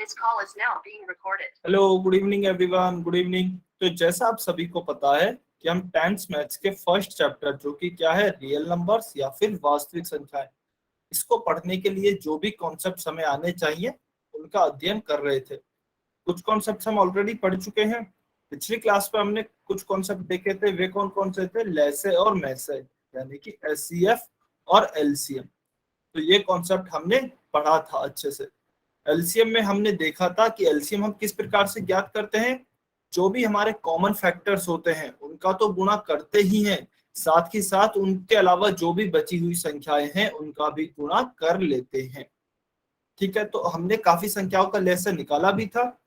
Hello, good evening everyone, good evening. तो जैसा आप सभी को पता है कि हम 10th मैथ्स के फर्स्ट चैप्टर, जो कि क्या है, रियल नंबर्स या फिर वास्तविक संख्याएं, इसको पढ़ने के लिए जो भी कॉन्सेप्ट्स हमें आने चाहिए उनका अध्ययन कर रहे थे। कुछ कॉन्सेप्ट्स हम ऑलरेडी पढ़ चुके हैं। पिछली क्लास में हमने कुछ कॉन्सेप्ट देखे थे। वे कौन कौन से थे? लैसे और मैसे, यानी कि एचसीएफ और एलसीएम। तो ये कॉन्सेप्ट हमने पढ़ा था अच्छे से। एलसीएम में हमने देखा था कि एलसीएम हम किस प्रकार से ज्ञात करते हैं। जो भी हमारे कॉमन फैक्टर्स होते हैं उनका तो गुणा करते ही हैं, साथ ही साथ उनके अलावा जो भी बची हुई संख्याएं हैं उनका भी गुणा कर लेते हैं। ठीक है, तो हमने काफी संख्याओं का लेसन निकाला भी था।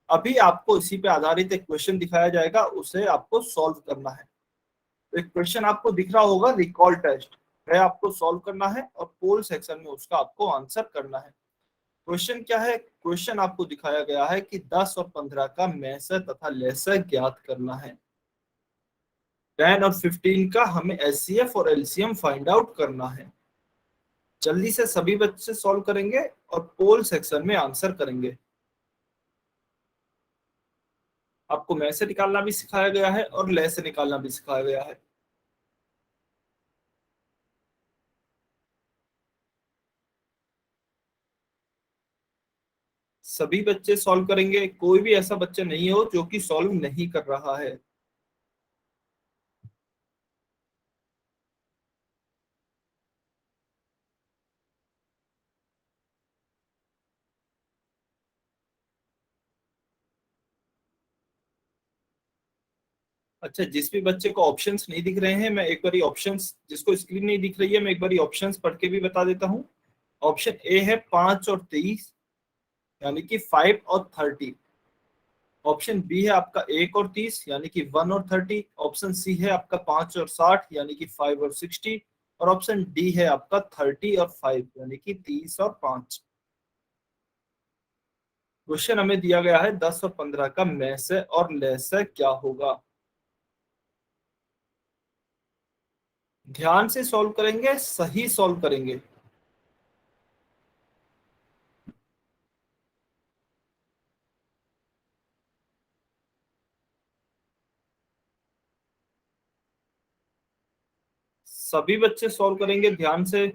अभी आपको इसी पे आधारित एक क्वेश्चन दिखाया जाएगा, उसे आपको सॉल्व करना है। तो एक क्वेश्चन आपको दिख रहा होगा, रिकॉल टेस्ट, वह आपको सॉल्व करना है और पोल सेक्शन में उसका आपको आंसर करना है। क्वेश्चन क्या है? क्वेश्चन आपको दिखाया गया है कि 10 और 15 का मैसे तथा लेसे ज्ञात करना है। 10 और 15 का हमें एचसीएफ और एलसीएम फाइंड आउट करना है। जल्दी से सभी बच्चे सॉल्व करेंगे और पोल सेक्शन में आंसर करेंगे। आपको मैसे निकालना भी सिखाया गया है और लेसे निकालना भी सिखाया गया है। सभी बच्चे सॉल्व करेंगे, कोई भी ऐसा बच्चा नहीं हो जो कि सॉल्व नहीं कर रहा है। अच्छा, जिस भी बच्चे को ऑप्शंस नहीं दिख रहे हैं, मैं एक बारी ऑप्शंस, जिसको स्क्रीन नहीं दिख रही है, मैं एक बारी ऑप्शंस पढ़ के भी बता देता हूँ। ऑप्शन ए है 5 और 30, यानी कि 5 और 30। ऑप्शन बी है आपका 1 और 30, यानी कि 1 और 30। ऑप्शन सी है आपका 5 और 60, यानी कि 5 और 60। और ऑप्शन डी है आपका 30 और 5, यानी कि 30 और 5। क्वेश्चन हमें दिया गया है 10 और 15 का मैसे और लेसे क्या होगा। ध्यान से सॉल्व करेंगे, सही सॉल्व करेंगे। सभी बच्चे सॉल्व करेंगे ध्यान से।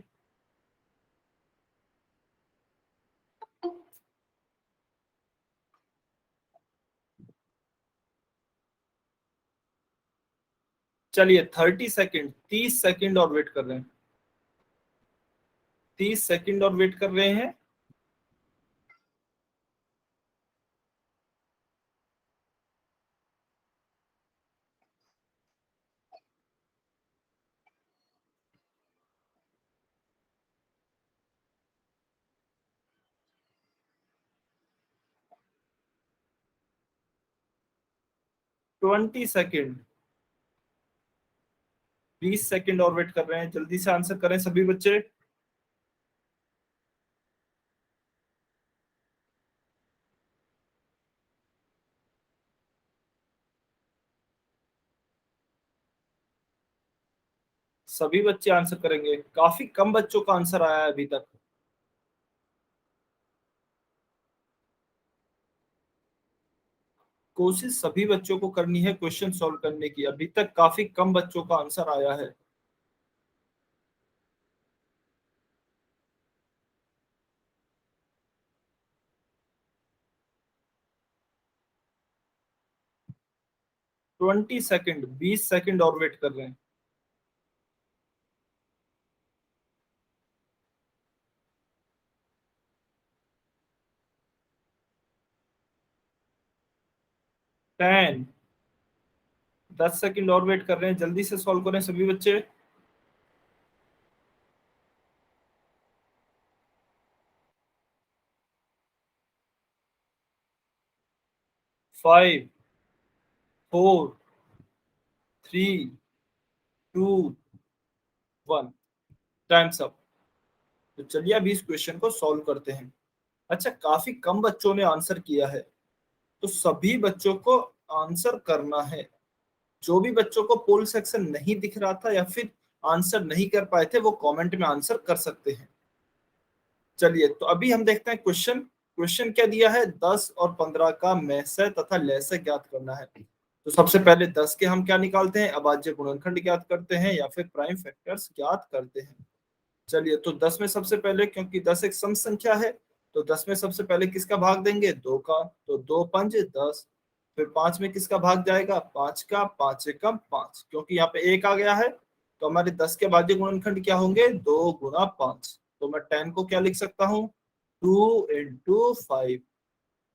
चलिए 30 सेकेंड, 30 सेकेंड और वेट कर रहे हैं। 30 सेकेंड और वेट कर रहे हैं। ट्वेंटी सेकेंड, 20 सेकेंड और वेट कर रहे हैं। जल्दी से आंसर करें सभी बच्चे। सभी बच्चे आंसर करेंगे। काफी कम बच्चों का आंसर आया है अभी तक। कोशिश सभी बच्चों को करनी है क्वेश्चन सॉल्व करने की। अभी तक काफी कम बच्चों का आंसर आया है। ट्वेंटी सेकेंड, 20 सेकेंड और वेट कर रहे हैं। टेन, 10 सेकेंड और वेट कर रहे हैं। जल्दी से सॉल्व करें सभी बच्चे। 5, 4, 3, 2, 1। Times up. तो चलिए अभी इस क्वेश्चन को सॉल्व करते हैं। अच्छा, काफी कम बच्चों ने आंसर किया है, तो सभी बच्चों को आंसर करना है। जो भी बच्चों को पोल सेक्शन नहीं दिख रहा था या फिर आंसर नहीं कर पाए थे, वो कमेंट में आंसर कर सकते हैं। चलिए, तो अभी हम देखते हैं क्वेश्चन। क्वेश्चन क्या दिया है, 10 और 15 का मैसे तथा लैसे ज्ञात करना है। तो सबसे पहले 10 के हम क्या निकालते हैं, अभाज्य गुणनखंड ज्ञात करते हैं या फिर प्राइम फैक्टर्स ज्ञात करते हैं। चलिए, तो 10 में सबसे पहले, क्योंकि 10 एक सम संख्या है, तो 10 में सबसे पहले किसका भाग देंगे, 2 का, तो 2 पंज 10। फिर 5 में किसका भाग जाएगा, 5 का, 5 एकम 5, क्योंकि यहाँ पे 1 आ गया है, तो हमारे 10 के भाज्य गुणनखंड क्या होंगे, 2 गुना 5। तो मैं 10 को क्या लिख सकता हूँ, 2 इंटू 5।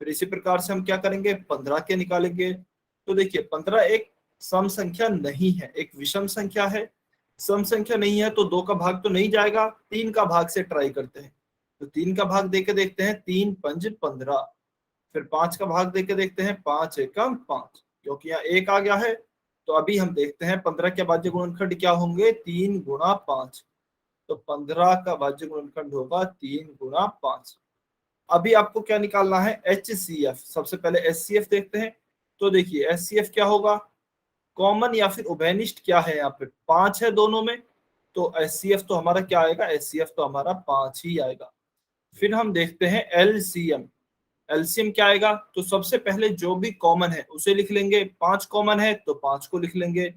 फिर इसी प्रकार से हम क्या करेंगे, 15 के निकालेंगे। तो देखिए 15 एक सम संख्या नहीं है, एक विषम संख्या है। सम संख्या नहीं है तो 2 का भाग तो नहीं जाएगा, 3 का भाग से ट्राई करते हैं। तो 3 का भाग देके देखते हैं, 3 पंज 15। फिर 5 का भाग देके देखते हैं, 5 एकम 5, क्योंकि यहाँ 1 आ गया है। तो अभी हम देखते हैं 15 के भाज्य गुणनखंड क्या होंगे, 3 गुणा 5। तो 15 का भाज्य गुणनखंड होगा 3 गुणा 5। अभी आपको क्या निकालना है, HCF। सबसे पहले HCF देखते हैं। तो देखिए HCF क्या होगा, कॉमन या फिर उभयनिष्ठ क्या है, यहाँ पे 5 है दोनों में, तो HCF तो हमारा क्या आएगा, HCF तो हमारा 5 ही आएगा। फिर हम देखते हैं LCM। LCM क्या आएगा, तो सबसे पहले जो भी कॉमन है उसे लिख लेंगे, 5 कॉमन है तो 5 को लिख लेंगे।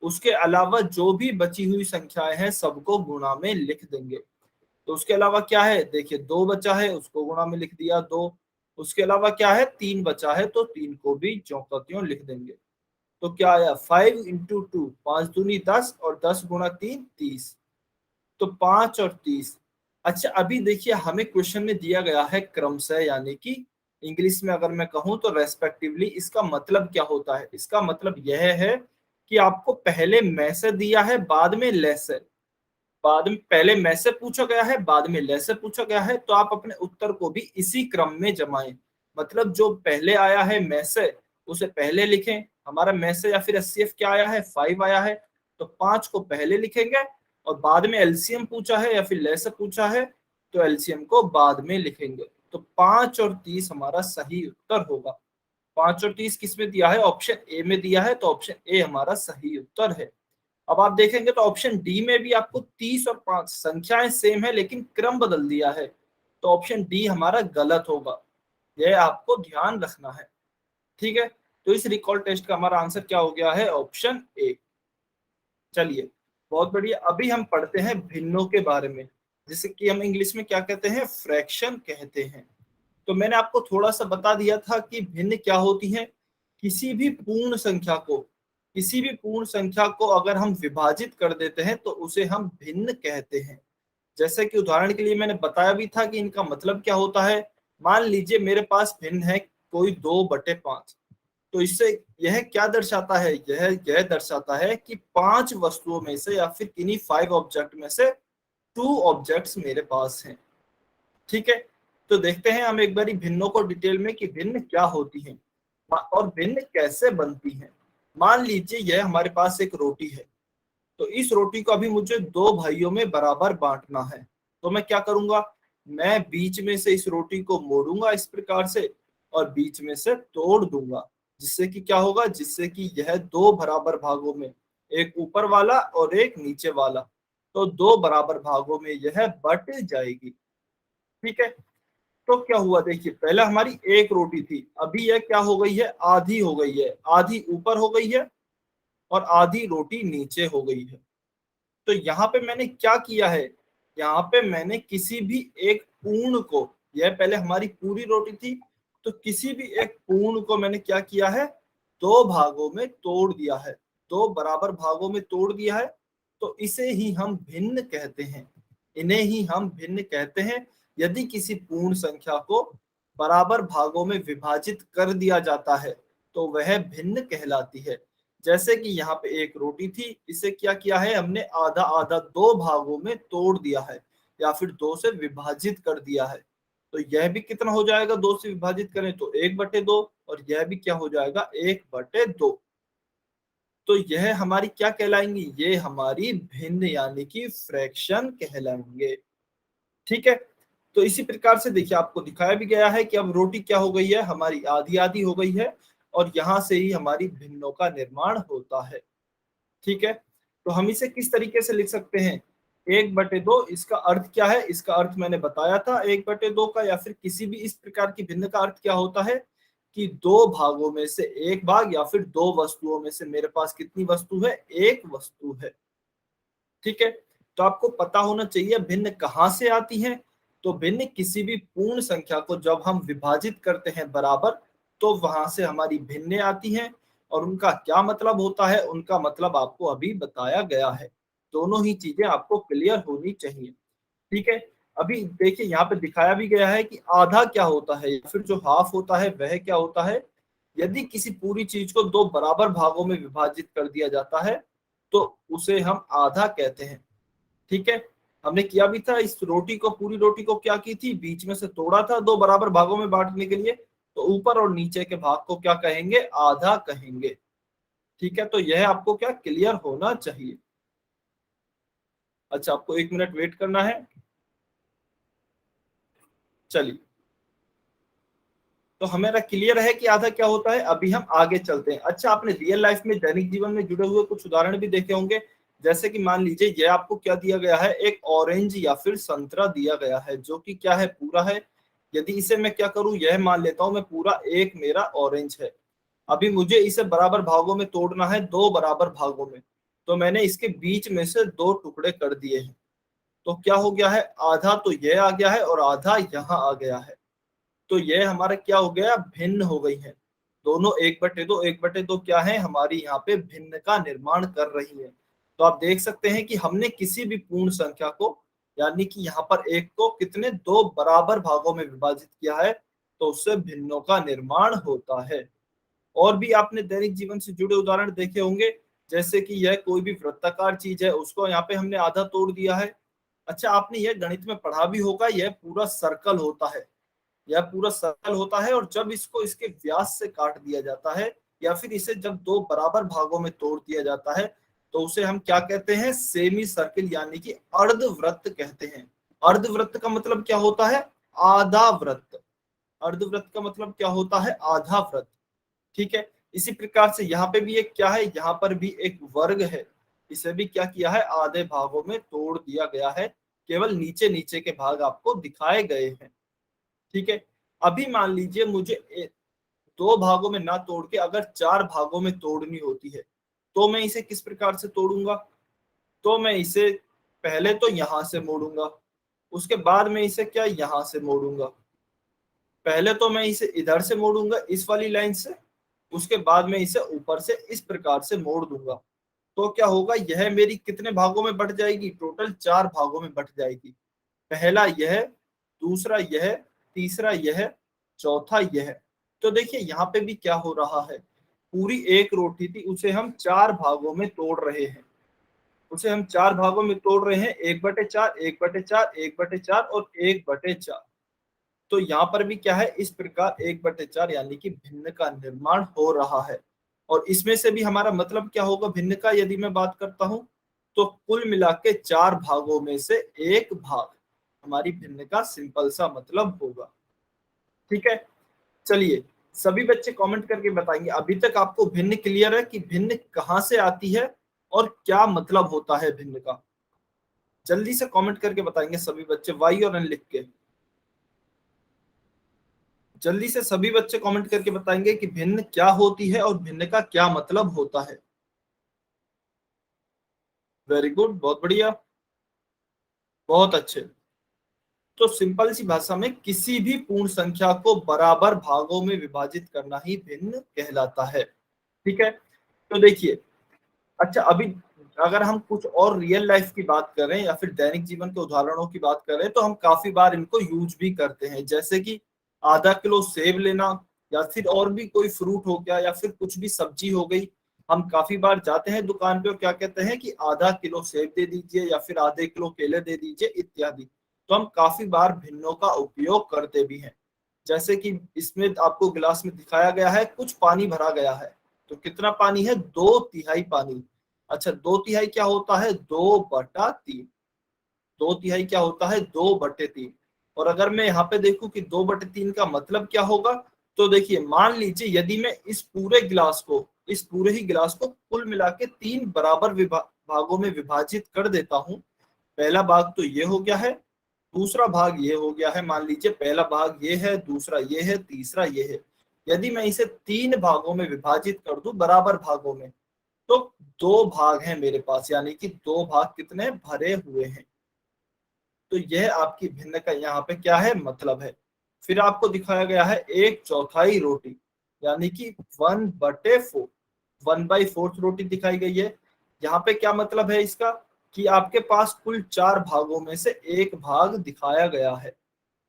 उसके अलावा जो भी बची हुई संख्याएं हैं सबको गुणा में लिख देंगे। तो उसके अलावा क्या है, देखिए 2 बचा है, उसको गुणा में लिख दिया 2। उसके अलावा क्या है, 3 बचा है, तो 3 को भी ज्यों का त्यों लिख देंगे। तो क्या आया, 5 इंटू 2, 5 दूनी 10 और 10 गुणा 3 30। तो 5 और 30। अच्छा, अभी देखिए हमें क्वेश्चन में दिया गया है क्रमशः, यानी कि इंग्लिश में अगर मैं कहूं तो रेस्पेक्टिवली। इसका मतलब क्या होता है, इसका मतलब यह है कि आपको पहले में से दिया है, बाद में ले से, बाद में पहले में से पूछा गया है, बाद में ले से पूछा गया है, तो आप अपने उत्तर को भी इसी क्रम में जमाएं। मतलब जो पहले आया है में से उसे पहले लिखें। हमारा में से या फिर HCF क्या आया है, 5 आया है, तो 5 को पहले लिखेंगे, और बाद में LCM पूछा है या फिर ले से पूछा है तो LCM को बाद में लिखेंगे। तो 5 और 30 हमारा सही उत्तर होगा। 5 और 30 किस में दिया है, ऑप्शन ए में दिया है, तो ऑप्शन ए हमारा सही उत्तर है। अब आप देखेंगे तो ऑप्शन डी में भी आपको 30 और 5 संख्याएं सेम है लेकिन क्रम बदल दिया है, तो ऑप्शन डी हमारा गलत होगा। यह आपको ध्यान रखना है, ठीक है। तो इस रिकॉल टेस्ट का हमारा आंसर क्या हो गया है, ऑप्शन ए। चलिए, बहुत बढ़िया। अभी हम पढ़ते हैं भिन्नों के बारे में, जिसे कि हम इंग्लिश में क्या कहते हैं, फ्रैक्शन कहते हैं। तो मैंने आपको थोड़ा सा बता दिया था कि भिन्न क्या होती है। किसी भी पूर्ण संख्या को, किसी भी पूर्ण संख्या को अगर हम विभाजित कर देते हैं तो उसे हम भिन्न कहते हैं। जैसे कि उदाहरण के लिए मैंने बताया भी था कि इनका मतलब क्या होता है। मान लीजिए मेरे पास भिन्न है कोई 2/5, तो इससे यह क्या दर्शाता है, यह दर्शाता है कि 5 वस्तुओं में से या फिर किन्हीं 5 ऑब्जेक्ट में से 2 ऑब्जेक्ट्स मेरे पास हैं, ठीक है। तो देखते हैं हम एक बारी भिन्नों को डिटेल में कि भिन्न क्या होती हैं और भिन्न कैसे बनती हैं। मान लीजिए यह हमारे पास एक रोटी है, तो इस रोटी को अभी मुझे 2 भाइयों में बराबर बांटना है। तो मैं क्या करूंगा, मैं बीच में से इस रोटी को मोड़ूंगा इस प्रकार से और बीच में से तोड़ दूंगा, जिससे कि क्या होगा, जिससे कि यह 2 बराबर भागों में, एक ऊपर वाला और एक नीचे वाला, तो 2 बराबर भागों में यह बट जाएगी, ठीक है। तो क्या हुआ, देखिए पहले हमारी एक रोटी थी, अभी यह क्या हो गई है, आधी हो गई है, आधी ऊपर हो गई है और आधी रोटी नीचे हो गई है। तो यहाँ पे मैंने क्या किया है, यहाँ पे मैंने किसी भी एक पूर्ण को, यह पहले हमारी पूरी रोटी थी, तो किसी भी एक पूर्ण को मैंने क्या किया है, 2 भागों में तोड़ दिया है, 2 बराबर भागों में तोड़ दिया है। तो इसे ही हम भिन्न कहते हैं, इन्हें ही हम भिन्न कहते हैं। यदि किसी पूर्ण संख्या को बराबर भागों में विभाजित कर दिया जाता है तो वह भिन्न कहलाती है। जैसे कि यहाँ पे एक रोटी थी, इसे क्या किया है हमने, आधा आधा 2 भागों में तोड़ दिया है या फिर 2 से विभाजित कर दिया है। तो यह भी कितना हो जाएगा, 2 से विभाजित करें तो 1/2, और यह भी क्या हो जाएगा, 1/2। तो यह हमारी क्या कहलाएंगी, ये हमारी भिन्न यानी कि फ्रैक्शन कहलाएंगे, ठीक है। तो इसी प्रकार से देखिए आपको दिखाया भी गया है कि अब रोटी क्या हो गई है, हमारी आधी आधी हो गई है, और यहां से ही हमारी भिन्नों का निर्माण होता है, ठीक है। तो हम इसे किस तरीके से लिख सकते हैं, 1/2 इसका अर्थ क्या है? इसका अर्थ मैंने बताया था 1/2 का, या फिर किसी भी इस प्रकार की भिन्न का अर्थ क्या होता है कि दो भागों में से एक भाग, या फिर दो वस्तुओं में से मेरे पास कितनी वस्तु है? एक वस्तु है। ठीक है, तो आपको पता होना चाहिए भिन्न कहाँ से आती है। तो भिन्न किसी भी पूर्ण संख्या को जब हम विभाजित करते हैं बराबर, तो वहां से हमारी भिन्न आती हैं। और उनका क्या मतलब होता है? उनका मतलब आपको अभी बताया गया है। दोनों ही चीजें आपको क्लियर होनी चाहिए। ठीक है, अभी देखिए यहाँ पे दिखाया भी गया है कि आधा क्या होता है, या फिर जो हाफ होता है वह क्या होता है। यदि किसी पूरी चीज को दो बराबर भागों में विभाजित कर दिया जाता है, तो उसे हम आधा कहते हैं। ठीक है, हमने किया भी था, इस रोटी को, पूरी रोटी को क्या की थी? बीच में से तोड़ा था दो बराबर भागों में बांटने के लिए। तो ऊपर और नीचे के भाग को क्या कहेंगे? आधा कहेंगे। ठीक है, तो यह आपको क्या क्लियर होना चाहिए। अच्छा, आपको 1 मिनट वेट करना है। चलिए, तो हमें क्लियर है कि आधा क्या होता है। अभी हम आगे चलते हैं। अच्छा, आपने रियल लाइफ में, दैनिक जीवन में जुड़े हुए कुछ उदाहरण भी देखे होंगे। जैसे कि मान लीजिए ये आपको क्या दिया गया है? एक ऑरेंज या फिर संतरा दिया गया है, जो कि क्या है? पूरा है। यदि इसे मैं क्या करूं, यह मान लेता हूं मैं पूरा एक मेरा ऑरेंज है। अभी मुझे इसे बराबर भागों में तोड़ना है, दो बराबर भागों में। तो मैंने इसके बीच में से दो टुकड़े कर दिए हैं। तो क्या हो गया है? आधा तो यह आ गया है और आधा यहाँ आ गया है। तो ये हमारा क्या हो गया? भिन्न हो गई है। दोनों 1/2 1/2 क्या है? हमारी यहाँ पे भिन्न का निर्माण कर रही है। तो आप देख सकते हैं कि हमने किसी भी पूर्ण संख्या को, यानी कि यहाँ पर एक को कितने, दो बराबर भागों में विभाजित किया है, तो उससे भिन्नों का निर्माण होता है। और भी आपने दैनिक जीवन से जुड़े उदाहरण देखे होंगे। जैसे कि यह कोई भी वृत्ताकार चीज है, उसको यहाँ पे हमने आधा तोड़ दिया है। अच्छा, आपने यह गणित में पढ़ा भी होगा, यह पूरा सर्कल होता है। यह पूरा सर्कल होता है, और जब इसको इसके व्यास से काट दिया जाता है, या फिर इसे जब दो बराबर भागों में तोड़ दिया जाता है, तो उसे हम क्या कहते हैं? सेमी सर्किल, यानी कि अर्धवृत्त कहते हैं। अर्धवृत्त का मतलब क्या होता है? आधा वृत्त। अर्धवृत्त का मतलब क्या होता है? आधा वृत्त। ठीक है, इसी प्रकार से यहाँ पे भी एक क्या है? यहाँ पर भी एक वर्ग है। इसे भी क्या किया है? आधे भागों में तोड़ दिया गया है। केवल नीचे नीचे के भाग आपको दिखाए गए हैं। ठीक है, अभी मान लीजिए मुझे दो भागों में ना तोड़ के अगर चार भागों में तोड़नी होती है, तो मैं इसे किस प्रकार से तोड़ूंगा? तो मैं इसे पहले तो यहां से मोड़ूंगा, उसके बाद में इसे क्या, यहां से मोड़ूंगा। पहले तो मैं इसे इधर से मोड़ूंगा, इस वाली लाइन से। उसके बाद में इसे ऊपर से इस प्रकार से मोड़ दूंगा। तो क्या होगा? यह मेरी कितने भागों में बट जाएगी? टोटल चार भागों में बट जाएगी। पहला यह, दूसरा यह, तीसरा यह, चौथा यह। तो देखिए यहाँ पे भी क्या हो रहा है? पूरी एक रोटी थी, उसे हम चार भागों में तोड़ रहे हैं। उसे हम चार भागों में तोड़ रहे हैं, 1/4, 1/4, 1/4 और 1/4। तो यहाँ पर भी क्या है? इस प्रकार 1/4 यानी कि भिन्न का निर्माण हो रहा है। और इसमें से भी हमारा मतलब क्या होगा भिन्न का? यदि मैं बात करता हूं, तो कुल मिला के चार भागों में से एक भाग हमारी भिन्न का सिंपल सा मतलब होगा। ठीक है, चलिए, सभी बच्चे कमेंट करके बताएंगे अभी तक आपको भिन्न क्लियर है कि भिन्न कहां से आती है और क्या मतलब होता है भिन्न का? जल्दी से कमेंट करके बताएंगे सभी बच्चे, वाई और एन लिख के। जल्दी से सभी बच्चे कमेंट करके बताएंगे कि भिन्न क्या होती है और भिन्न का क्या मतलब होता है। वेरी गुड, बहुत बढ़िया, बहुत अच्छे। तो सिंपल सी भाषा में किसी भी पूर्ण संख्या को बराबर भागों में विभाजित करना ही भिन्न कहलाता है। ठीक है, तो देखिए, अच्छा अभी अगर हम कुछ और रियल लाइफ की बात करें या फिर दैनिक जीवन के उदाहरणों की बात करें, तो हम काफी बार इनको यूज भी करते हैं। जैसे कि आधा किलो सेब लेना, या फिर और भी कोई फ्रूट हो गया, या फिर कुछ भी सब्जी हो गई। हम काफी बार जाते हैं दुकान पे और क्या कहते हैं कि आधा किलो सेब दे दीजिए, या फिर आधे किलो केले दे दीजिए इत्यादि। तो हम काफी बार भिन्नों का उपयोग करते भी हैं। जैसे कि इसमें आपको गिलास में दिखाया गया है, कुछ पानी भरा गया है। तो कितना पानी है? 2/3 पानी। अच्छा, 2/3 क्या होता है? 2/3। 2/3 क्या होता है? 2/3। और अगर मैं यहाँ पे देखूं कि 2/3 का मतलब क्या होगा, तो देखिए, मान लीजिए यदि मैं इस पूरे गिलास को, इस पूरे ही गिलास को कुल मिला के तीन बराबर भागों में विभाजित कर देता हूं। पहला भाग तो ये हो गया है, दूसरा भाग ये हो गया है। मान लीजिए पहला भाग ये है, दूसरा ये है, तीसरा ये है। यदि मैं इसे 3 भागों में विभाजित कर दूं बराबर भागों में, तो 2 भाग हैं मेरे पास, यानी कि 2 भाग कितने भरे हुए हैं। तो यह आपकी भिन्न का यहाँ पे क्या है मतलब है। फिर आपको दिखाया गया है 1/4 रोटी, यानी कि 1/4, 1/4 रोटी दिखाई गई है। यहाँ पे क्या मतलब है इसका, कि आपके पास कुल 4 भागों में से एक भाग दिखाया गया है।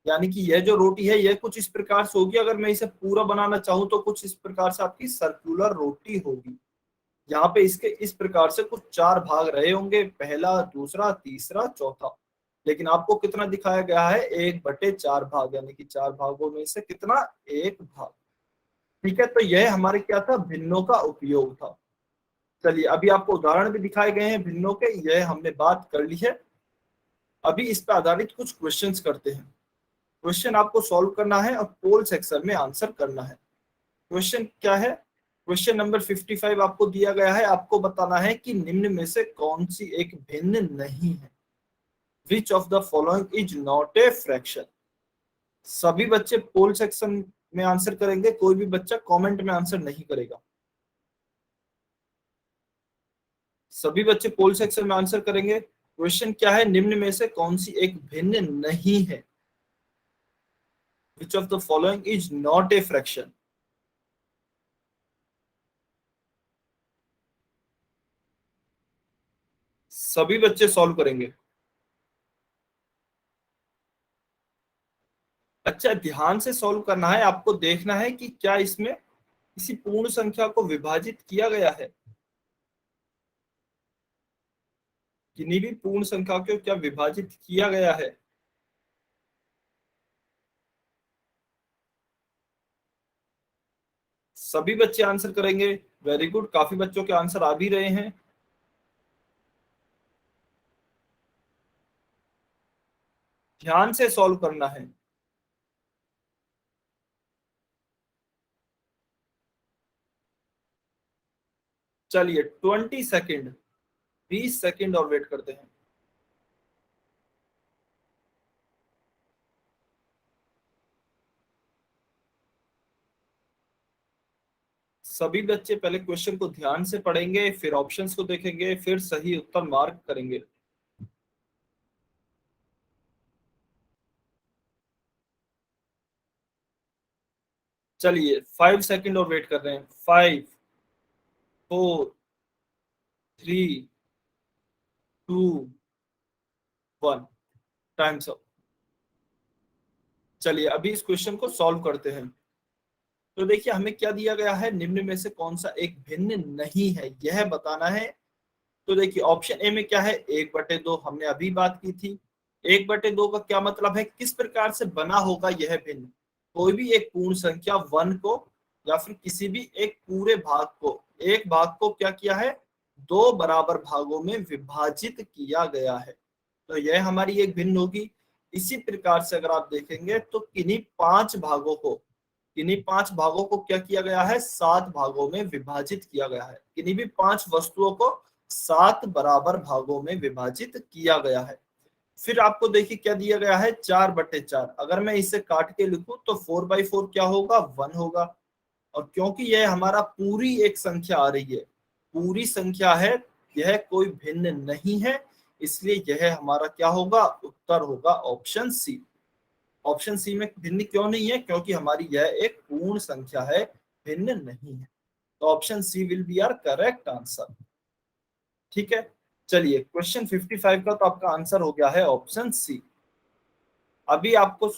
यानी कि यह जो रोटी है यह कुछ इस प्रकार से होगी, अगर मैं इसे पूरा बनाना चाहूं तो कुछ इस प्रकार से आपकी सर्कुलर रोटी होगी। यहाँ पे इसके इस प्रकार से कुछ 4 भाग रहे होंगे, पहला, दूसरा, तीसरा, चौथा। लेकिन आपको कितना दिखाया गया है, 1/4 भाग, यानी कि 4 भागों में से कितना, एक भाग। ठीक है, तो यह हमारे क्या था, भिन्नों का उपयोग था। चलिए अभी आपको उदाहरण भी दिखाए गए हैं भिन्नों के, यह हमने बात कर ली है। अभी इस पर आधारित कुछ क्वेश्चंस करते हैं। क्वेश्चन आपको सॉल्व करना है और पोल सेक्शन में आंसर करना है। क्वेश्चन क्या है, क्वेश्चन नंबर 55 आपको दिया गया है। आपको बताना है कि निम्न में से कौन सी एक भिन्न नहीं है। Which of the following is not a fraction. सभी बच्चे पोल सेक्शन में आंसर करेंगे, कोई भी बच्चा कमेंट में आंसर नहीं करेगा। सभी बच्चे पोल सेक्शन में आंसर करेंगे। क्वेश्चन क्या है, निम्न में से कौन सी एक भिन्न नहीं है। Which of the following is not a fraction. सभी बच्चे सॉल्व करेंगे। अच्छा, ध्यान से सॉल्व करना है, आपको देखना है कि क्या इसमें किसी पूर्ण संख्या को विभाजित किया गया है। किन्हीं भी पूर्ण संख्या को क्या विभाजित किया गया है। सभी बच्चे आंसर करेंगे। वेरी गुड, काफी बच्चों के आंसर आ भी रहे हैं। ध्यान से सॉल्व करना है। चलिए 20 सेकेंड, 20 सेकेंड और वेट करते हैं। सभी बच्चे पहले क्वेश्चन को ध्यान से पढ़ेंगे, फिर ऑप्शंस को देखेंगे, फिर सही उत्तर मार्क करेंगे। चलिए 5 सेकेंड और वेट कर रहे हैं। 5, 4, 3, 2, 1, टाइम्स अप। चलिए अभी इस क्वेश्चन को सॉल्व करते हैं। तो देखिए हमें क्या दिया गया है, निम्न में से कौन सा एक भिन्न नहीं है यह बताना है। तो देखिए ऑप्शन ए में क्या है, 1/2 हमने अभी बात की थी। 1/2 का क्या मतलब है, किस प्रकार से बना होगा यह भिन्न। कोई भी एक पूर्ण संख्या 1 को या फिर किसी भी एक पूरे भाग को, एक भाग को क्या किया है, 2 बराबर भागों में विभाजित किया गया है। तो यह हमारी एक भिन्न होगी। इसी प्रकार से अगर आप देखेंगे तो किन्हीं 5 भागों को, किन्हीं 5 भागों को क्या किया गया है, 7 भागों में विभाजित किया गया है। किन्हीं भी 5 वस्तुओं को 7 बराबर भागों में विभाजित किया गया है। फिर आपको देखिए क्या दिया गया है, 4/4। अगर मैं इसे काट के लिखूं तो 4/4 क्या होगा, 1 होगा। और क्योंकि यह हमारा पूरी एक संख्या आ रही है, पूरी संख्या है, यह कोई भिन्न नहीं है, इसलिए यह हमारा क्या होगा, उत्तर होगा ऑप्शन सी। ऑप्शन सी में भिन्न क्यों नहीं है, क्योंकि हमारी यह एक पूर्ण संख्या है, भिन्न नहीं है। तो option c will be our correct answer. ठीक है, चलिए क्वेश्चन 55 का तो आपका आंसर हो गया है ऑप्शन सी। अभी आपको,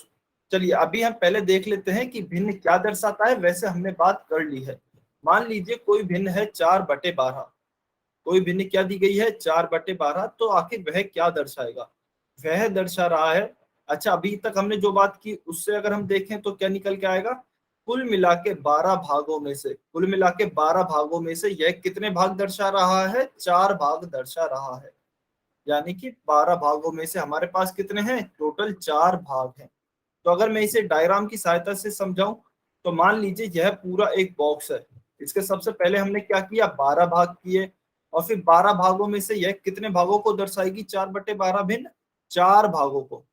चलिए अभी हम पहले देख लेते हैं कि भिन्न क्या दर्शाता है। वैसे हमने बात कर ली है। मान लीजिए कोई भिन्न है 4/12। कोई भिन्न क्या दी गई है, 4/12। तो आखिर वह क्या दर्शाएगा, वह दर्शा रहा है। अच्छा, अभी तक हमने जो बात की उससे अगर हम देखें तो क्या निकल के आएगा, कुल मिला के 12 भागों में से, कुल मिला के 12 भागों में से यह कितने भाग दर्शा रहा है, 4 भाग दर्शा रहा है। यानी कि 12 भागों में से हमारे पास कितने हैं, टोटल 4 भाग हैं। तो अगर मैं इसे डायग्राम की सहायता से समझाऊं तो मान लीजिए यह पूरा एक बॉक्स है। इसके सबसे पहले हमने क्या किया, 12 भाग किए, और फिर 12 भागों में से यह कितने भागों को दर्शाएगी? 4/12 भिन्न 4 भागों को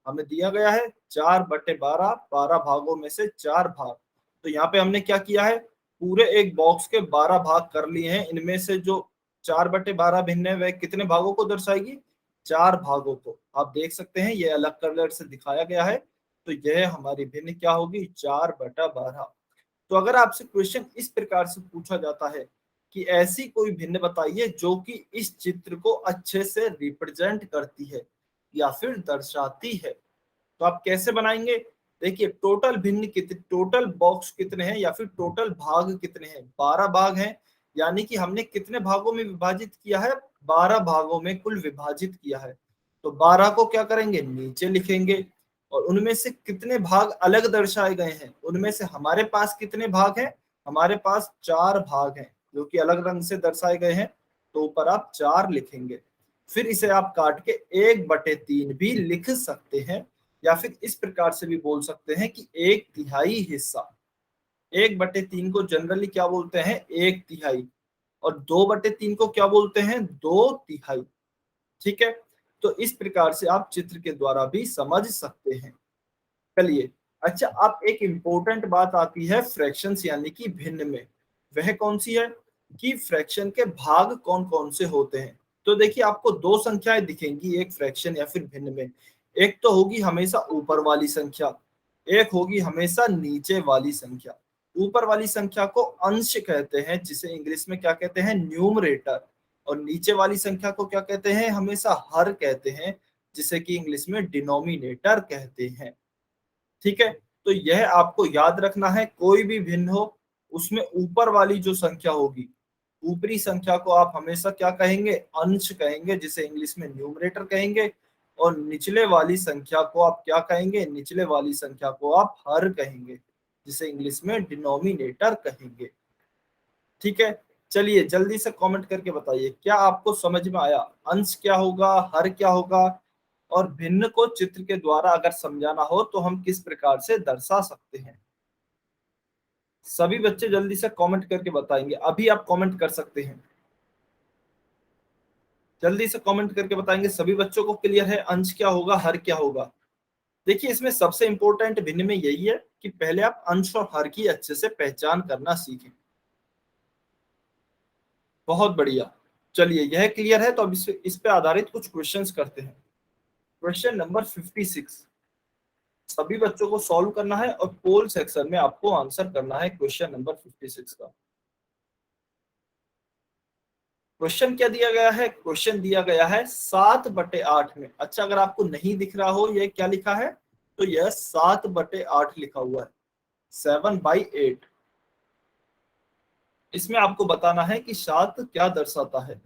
हमें दिया गया है। 4/12, 12 भागों में से 4 भाग। तो यहाँ पे हमने क्या किया है, पूरे एक बॉक्स के 12 भाग कर लिए हैं। इनमें से जो 4/12 भिन्न है वह कितने भागों को दर्शाएगी? 4 भागों को। आप देख सकते हैं ये अलग कलर से दिखाया गया है। तो यह हमारी भिन्न क्या होगी? 4/12। तो अगर आपसे क्वेश्चन इस प्रकार से पूछा जाता है कि ऐसी कोई भिन्न बताइए जो कि इस चित्र को अच्छे से रिप्रेजेंट करती है या फिर दर्शाती है, तो आप कैसे बनाएंगे? देखिए टोटल भिन्न कितने, टोटल बॉक्स कितने हैं या फिर टोटल भाग कितने हैं? 12 भाग हैं। यानी कि हमने कितने भागों में विभाजित किया है? 12 भागों में कुल विभाजित किया है। तो 12 को क्या करेंगे? नीचे लिखेंगे। और उनमें से कितने भाग अलग दर्शाए गए हैं? उनमें से हमारे पास कितने भाग हैं? हमारे पास 4 भाग हैं जो कि अलग रंग से दर्शाए गए हैं। तो ऊपर आप 4 लिखेंगे। फिर इसे आप काट के 1/3 भी लिख सकते हैं, या फिर इस प्रकार से भी बोल सकते हैं कि 1/3 हिस्सा। 1/3 को जनरली क्या बोलते हैं? 1/3। और 2/3 को क्या बोलते हैं? 2/3। ठीक है, तो इस प्रकार से आप चित्र के द्वारा भी समझ सकते हैं। चलिए, अच्छा अब एक इंपॉर्टेंट बात आती है फ्रैक्शंस यानी कि भिन्न में। वह कौन सी है कि फ्रैक्शन के भाग कौन कौन से होते हैं? तो देखिए आपको दो संख्याएं दिखेंगी एक फ्रैक्शन या फिर भिन्न में। एक तो होगी हमेशा ऊपर वाली संख्या, एक होगी हमेशा नीचे वाली संख्या। ऊपर वाली संख्या को अंश कहते हैं, जिसे इंग्लिश में क्या कहते हैं? न्यूमरेटर। और नीचे वाली संख्या को क्या कहते हैं? हमेशा हर कहते हैं, जिसे कि इंग्लिश में डिनोमिनेटर कहते हैं। ठीक है, तो यह आपको याद रखना है। कोई भी भिन्न हो उसमें ऊपर वाली जो संख्या होगी, ऊपरी संख्या को आप हमेशा क्या कहेंगे? अंश कहेंगे, जिसे इंग्लिश में न्यूमरेटर कहेंगे। और निचले वाली संख्या को आप क्या कहेंगे? निचले वाली संख्या को आप हर कहेंगे, जिसे इंग्लिश में डिनोमिनेटर कहेंगे। ठीक है, चलिए जल्दी से कमेंट करके बताइए क्या आपको समझ में आया? अंश क्या होगा, हर क्या होगा, और भिन्न को चित्र के द्वारा अगर समझाना हो तो हम किस प्रकार से दर्शा सकते हैं? सभी बच्चे जल्दी से कमेंट करके बताएंगे। अभी आप कमेंट कर सकते हैं, जल्दी से कमेंट करके बताएंगे। सभी बच्चों को क्लियर है अंश क्या होगा, हर क्या होगा? देखिए इसमें सबसे इंपॉर्टेंट भिन्न में यही है कि पहले आप अंश और हर की अच्छे से पहचान करना सीखें। बहुत बढ़िया, चलिए यह क्लियर है तो अब इस पे आधारित कुछ क्वेश्चंस करते हैं। क्वेश्चन नंबर 56 सभी बच्चों को सॉल्व करना है और पोल सेक्शन में आपको आंसर करना है क्वेश्चन नंबर 56 का। क्वेश्चन क्या दिया गया है? क्वेश्चन दिया गया है 7/8 में। अच्छा अगर आपको नहीं दिख रहा हो ये क्या लिखा है, तो यह 7/8 लिखा हुआ है, 7/8। इसमें आपको बताना है कि 7 क्या दर्शाता है,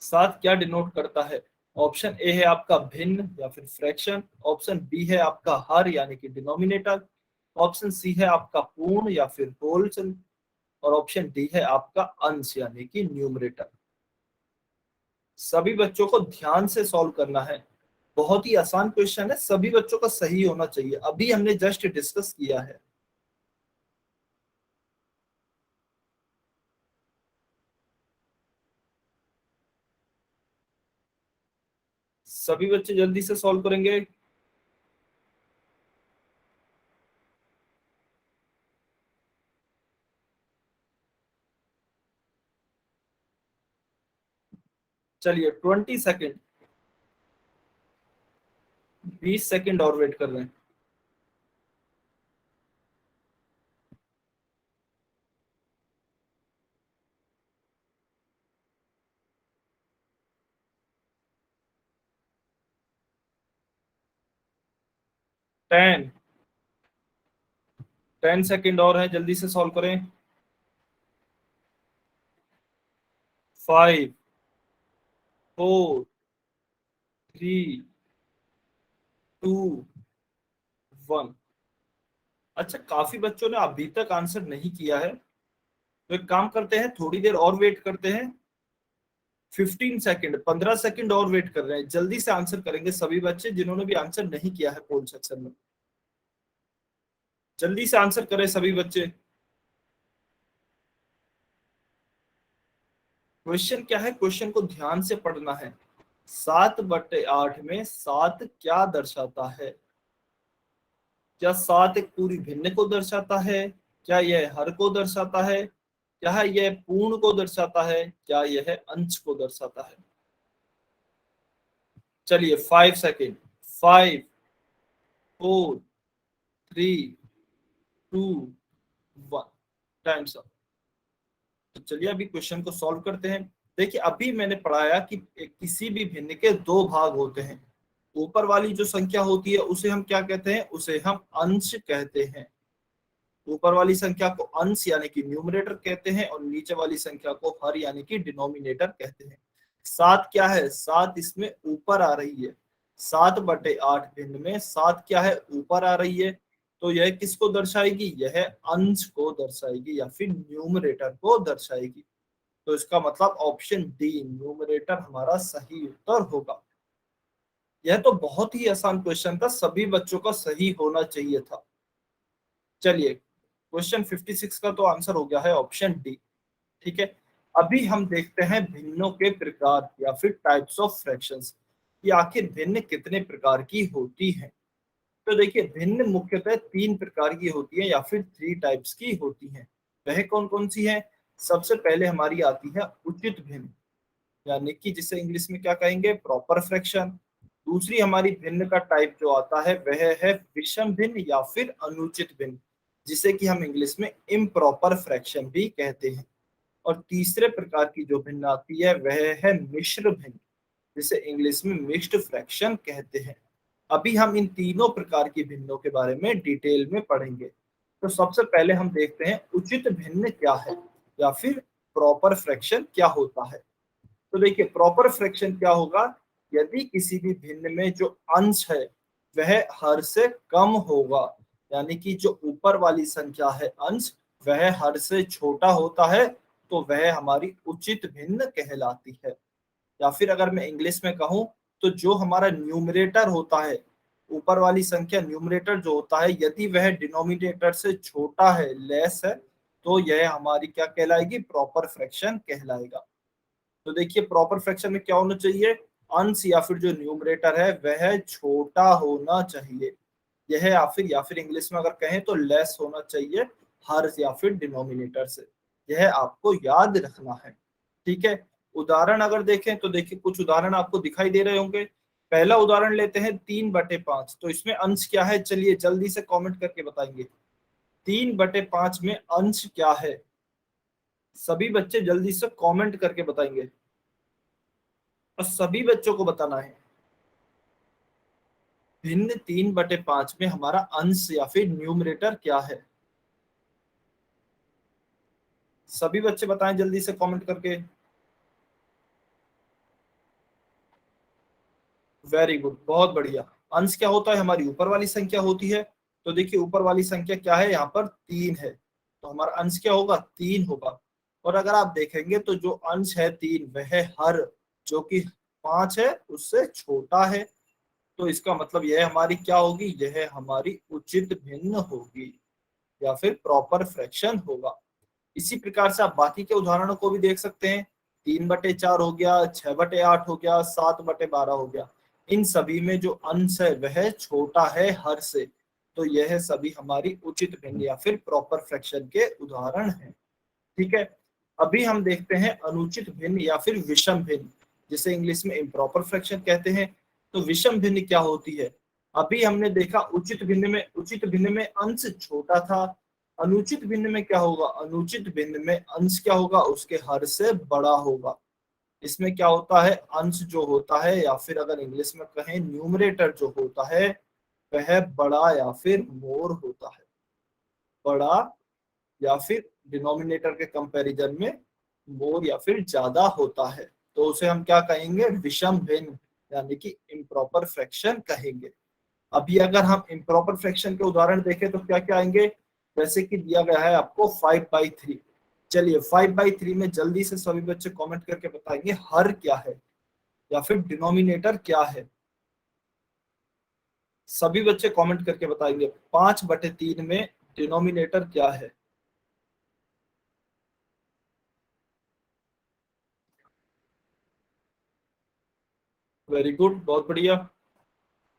7 क्या डिनोट करता है। ऑप्शन ए है आपका भिन्न या फिर फ्रैक्शन, ऑप्शन बी है आपका हर यानी कि डिनोमिनेटर, ऑप्शन सी है आपका पूर्ण या फिर होल, और ऑप्शन डी है आपका अंश यानी कि न्यूमरेटर। सभी बच्चों को ध्यान से सॉल्व करना है। बहुत ही आसान क्वेश्चन है, सभी बच्चों का सही होना चाहिए। अभी हमने जस्ट डिस्कस किया है। सभी बच्चे जल्दी से सॉल्व करेंगे। चलिए 20 सेकेंड, 20 सेकेंड और वेट कर रहे हैं। 10, 10 सेकेंड और है, जल्दी से सॉल्व करें। 5, 4, 3, 2, 1। अच्छा काफी बच्चों ने अभी तक आंसर नहीं किया है, तो एक काम करते हैं थोड़ी देर और वेट करते हैं। 15 सेकेंड, 15 सेकेंड और वेट कर रहे हैं। जल्दी से आंसर करेंगे सभी बच्चे जिन्होंने भी आंसर नहीं किया है पोल सेक्शन में। जल्दी से आंसर करें सभी बच्चे। क्वेश्चन क्या है, क्वेश्चन को ध्यान से पढ़ना है। 7/8 में 7 क्या दर्शाता है? क्या 7 एक पूरी भिन्न को दर्शाता है? क्या यह हर को दर्शाता है? क्या यह पूर्ण को दर्शाता है? क्या यह अंश को दर्शाता है? चलिए 5 सेकेंड। 5, 4, 3, 2, 1, times up. तो चलिए अभी क्वेश्चन को सॉल्व करते हैं। देखिए अभी मैंने पढ़ाया कि किसी भी भिन्न के दो भाग होते हैं। ऊपर वाली जो संख्या होती है उसे हम क्या कहते हैं? उसे हम अंश कहते हैं। ऊपर वाली संख्या को अंश यानी कि न्यूमरेटर कहते हैं और नीचे वाली संख्या को हर यानी कि डिनोमिनेटर कहते हैं। 7 क्या है? 7 इसमें ऊपर आ रही है। 7/8 भिन्न में 7 क्या है? ऊपर आ रही है। तो यह किसको दर्शाएगी? यह अंश को दर्शाएगी या फिर न्यूमरेटर को दर्शाएगी। तो इसका मतलब ऑप्शन डी न्यूमरेटर हमारा सही उत्तर होगा। यह तो बहुत ही आसान क्वेश्चन था, सभी बच्चों का सही होना चाहिए था। चलिए क्वेश्चन 56 का तो आंसर हो गया है ऑप्शन डी। ठीक है, अभी हम देखते हैं भिन्नों के प्रकार या फिर टाइप्स ऑफ फ्रैक्शंस कि आखिर भिन्न कितने प्रकार की होती है। तो देखिए भिन्न मुख्यतः 3 प्रकार की होती है या फिर 3 टाइप्स की होती है। वह कौन कौन सी है? सबसे पहले हमारी आती है उचित भिन्न, यानी कि जिसे इंग्लिश में क्या कहेंगे? Proper fraction. दूसरी हमारी भिन्न का टाइप जो आता है वह है विषम भिन्न या फिर अनुचित भिन्न, जिसे कि हम इंग्लिश में इम्प्रॉपर फ्रैक्शन भी कहते हैं। और तीसरे प्रकार की जो भिन्न आती है वह है मिश्र भिन्न, जिसे इंग्लिश में मिक्स्ड फ्रैक्शन कहते हैं। अभी हम इन तीनों प्रकार की भिन्नों के बारे में डिटेल में पढ़ेंगे। तो सबसे पहले हम देखते हैं उचित भिन्न क्या है या फिर प्रॉपर फ्रैक्शन क्या होता है। तो देखिए प्रॉपर फ्रैक्शन क्या होगा? यदि किसी भी भिन्न में जो अंश है वह हर से कम होगा, यानी कि जो ऊपर वाली संख्या है अंश वह हर से छोटा होता है, तो वह हमारी उचित भिन्न कहलाती है। या फिर अगर मैं इंग्लिश में कहूं तो जो हमारा न्यूमरेटर होता है, ऊपर वाली संख्या न्यूमरेटर जो होता है, यदि वह डिनोमिनेटर से छोटा है, लेस है, तो यह हमारी क्या कहलाएगी? प्रॉपर फ्रैक्शन कहलाएगा। तो देखिए प्रॉपर फ्रैक्शन में क्या होना चाहिए? अंश या फिर जो न्यूमरेटर है वह छोटा होना चाहिए। यह या फिर इंग्लिश में अगर कहें तो लेस होना चाहिए हर या फिर डिनोमिनेटर से। यह आपको याद रखना है। ठीक है, उदाहरण अगर देखें तो देखिए कुछ उदाहरण आपको दिखाई दे रहे होंगे। पहला उदाहरण लेते हैं 3/5। तो इसमें अंश क्या है? चलिए जल्दी से कमेंट करके बताएंगे 3/5 में अंश क्या है? सभी बच्चे जल्दी से कमेंट करके बताएंगे और सभी बच्चों को बताना है भिन्न 3/5 में हमारा अंश या फिर न्यूमरेटर क्या है। सभी बच्चे बताएं जल्दी से कमेंट करके। वेरी गुड, बहुत बढ़िया। अंश क्या होता है? हमारी ऊपर वाली संख्या होती है। तो देखिए ऊपर वाली संख्या क्या है? यहाँ पर 3 है, तो हमारा अंश क्या होगा? 3 होगा। और अगर आप देखेंगे तो जो अंश है 3 वह हर जो कि 5 है उससे छोटा है। तो इसका मतलब यह हमारी क्या होगी? यह हमारी उचित भिन्न होगी या फिर प्रॉपर फ्रैक्शन होगा। इसी प्रकार से आप बाकी के उदाहरणों को भी देख सकते हैं। 3/4 हो गया, 6/8 हो गया, 7/12 हो गया। इन सभी में जो अंश है वह छोटा है हर से, तो यह सभी हमारी उचित भिन्न या फिर प्रॉपर फ्रैक्शन के उदाहरण हैं। ठीक है, अभी हम देखते हैं अनुचित भिन्न या फिर विषम भिन्न, जिसे इंग्लिश में इम्प्रॉपर फ्रैक्शन कहते हैं। तो विषम भिन्न क्या होती है? अभी हमने देखा उचित भिन्न में अंश छोटा था। अनुचित भिन्न में क्या होगा? अनुचित भिन्न में अंश क्या होगा? उसके हर से बड़ा होगा। इसमें क्या होता है? अंश जो होता है या फिर अगर इंग्लिश में कहें न्यूमरेटर जो होता है वह बड़ा या फिर मोर होता है। बड़ा या फिर डिनोमिनेटर के कंपैरिजन में मोर या फिर ज्यादा होता है, तो उसे हम क्या कहेंगे? विषम भिन्न यानी कि इम्प्रॉपर फ्रैक्शन कहेंगे। अभी अगर हम इम्प्रॉपर फ्रैक्शन के उदाहरण देखें तो क्या क्या आएंगे? जैसे कि दिया गया है आपको 5/3। चलिए 5/3 में जल्दी से सभी बच्चे कमेंट करके बताएंगे हर क्या है या फिर डिनोमिनेटर क्या है। सभी बच्चे कमेंट करके बताएंगे 5/3 में डिनोमिनेटर क्या है। वेरी गुड, बहुत बढ़िया,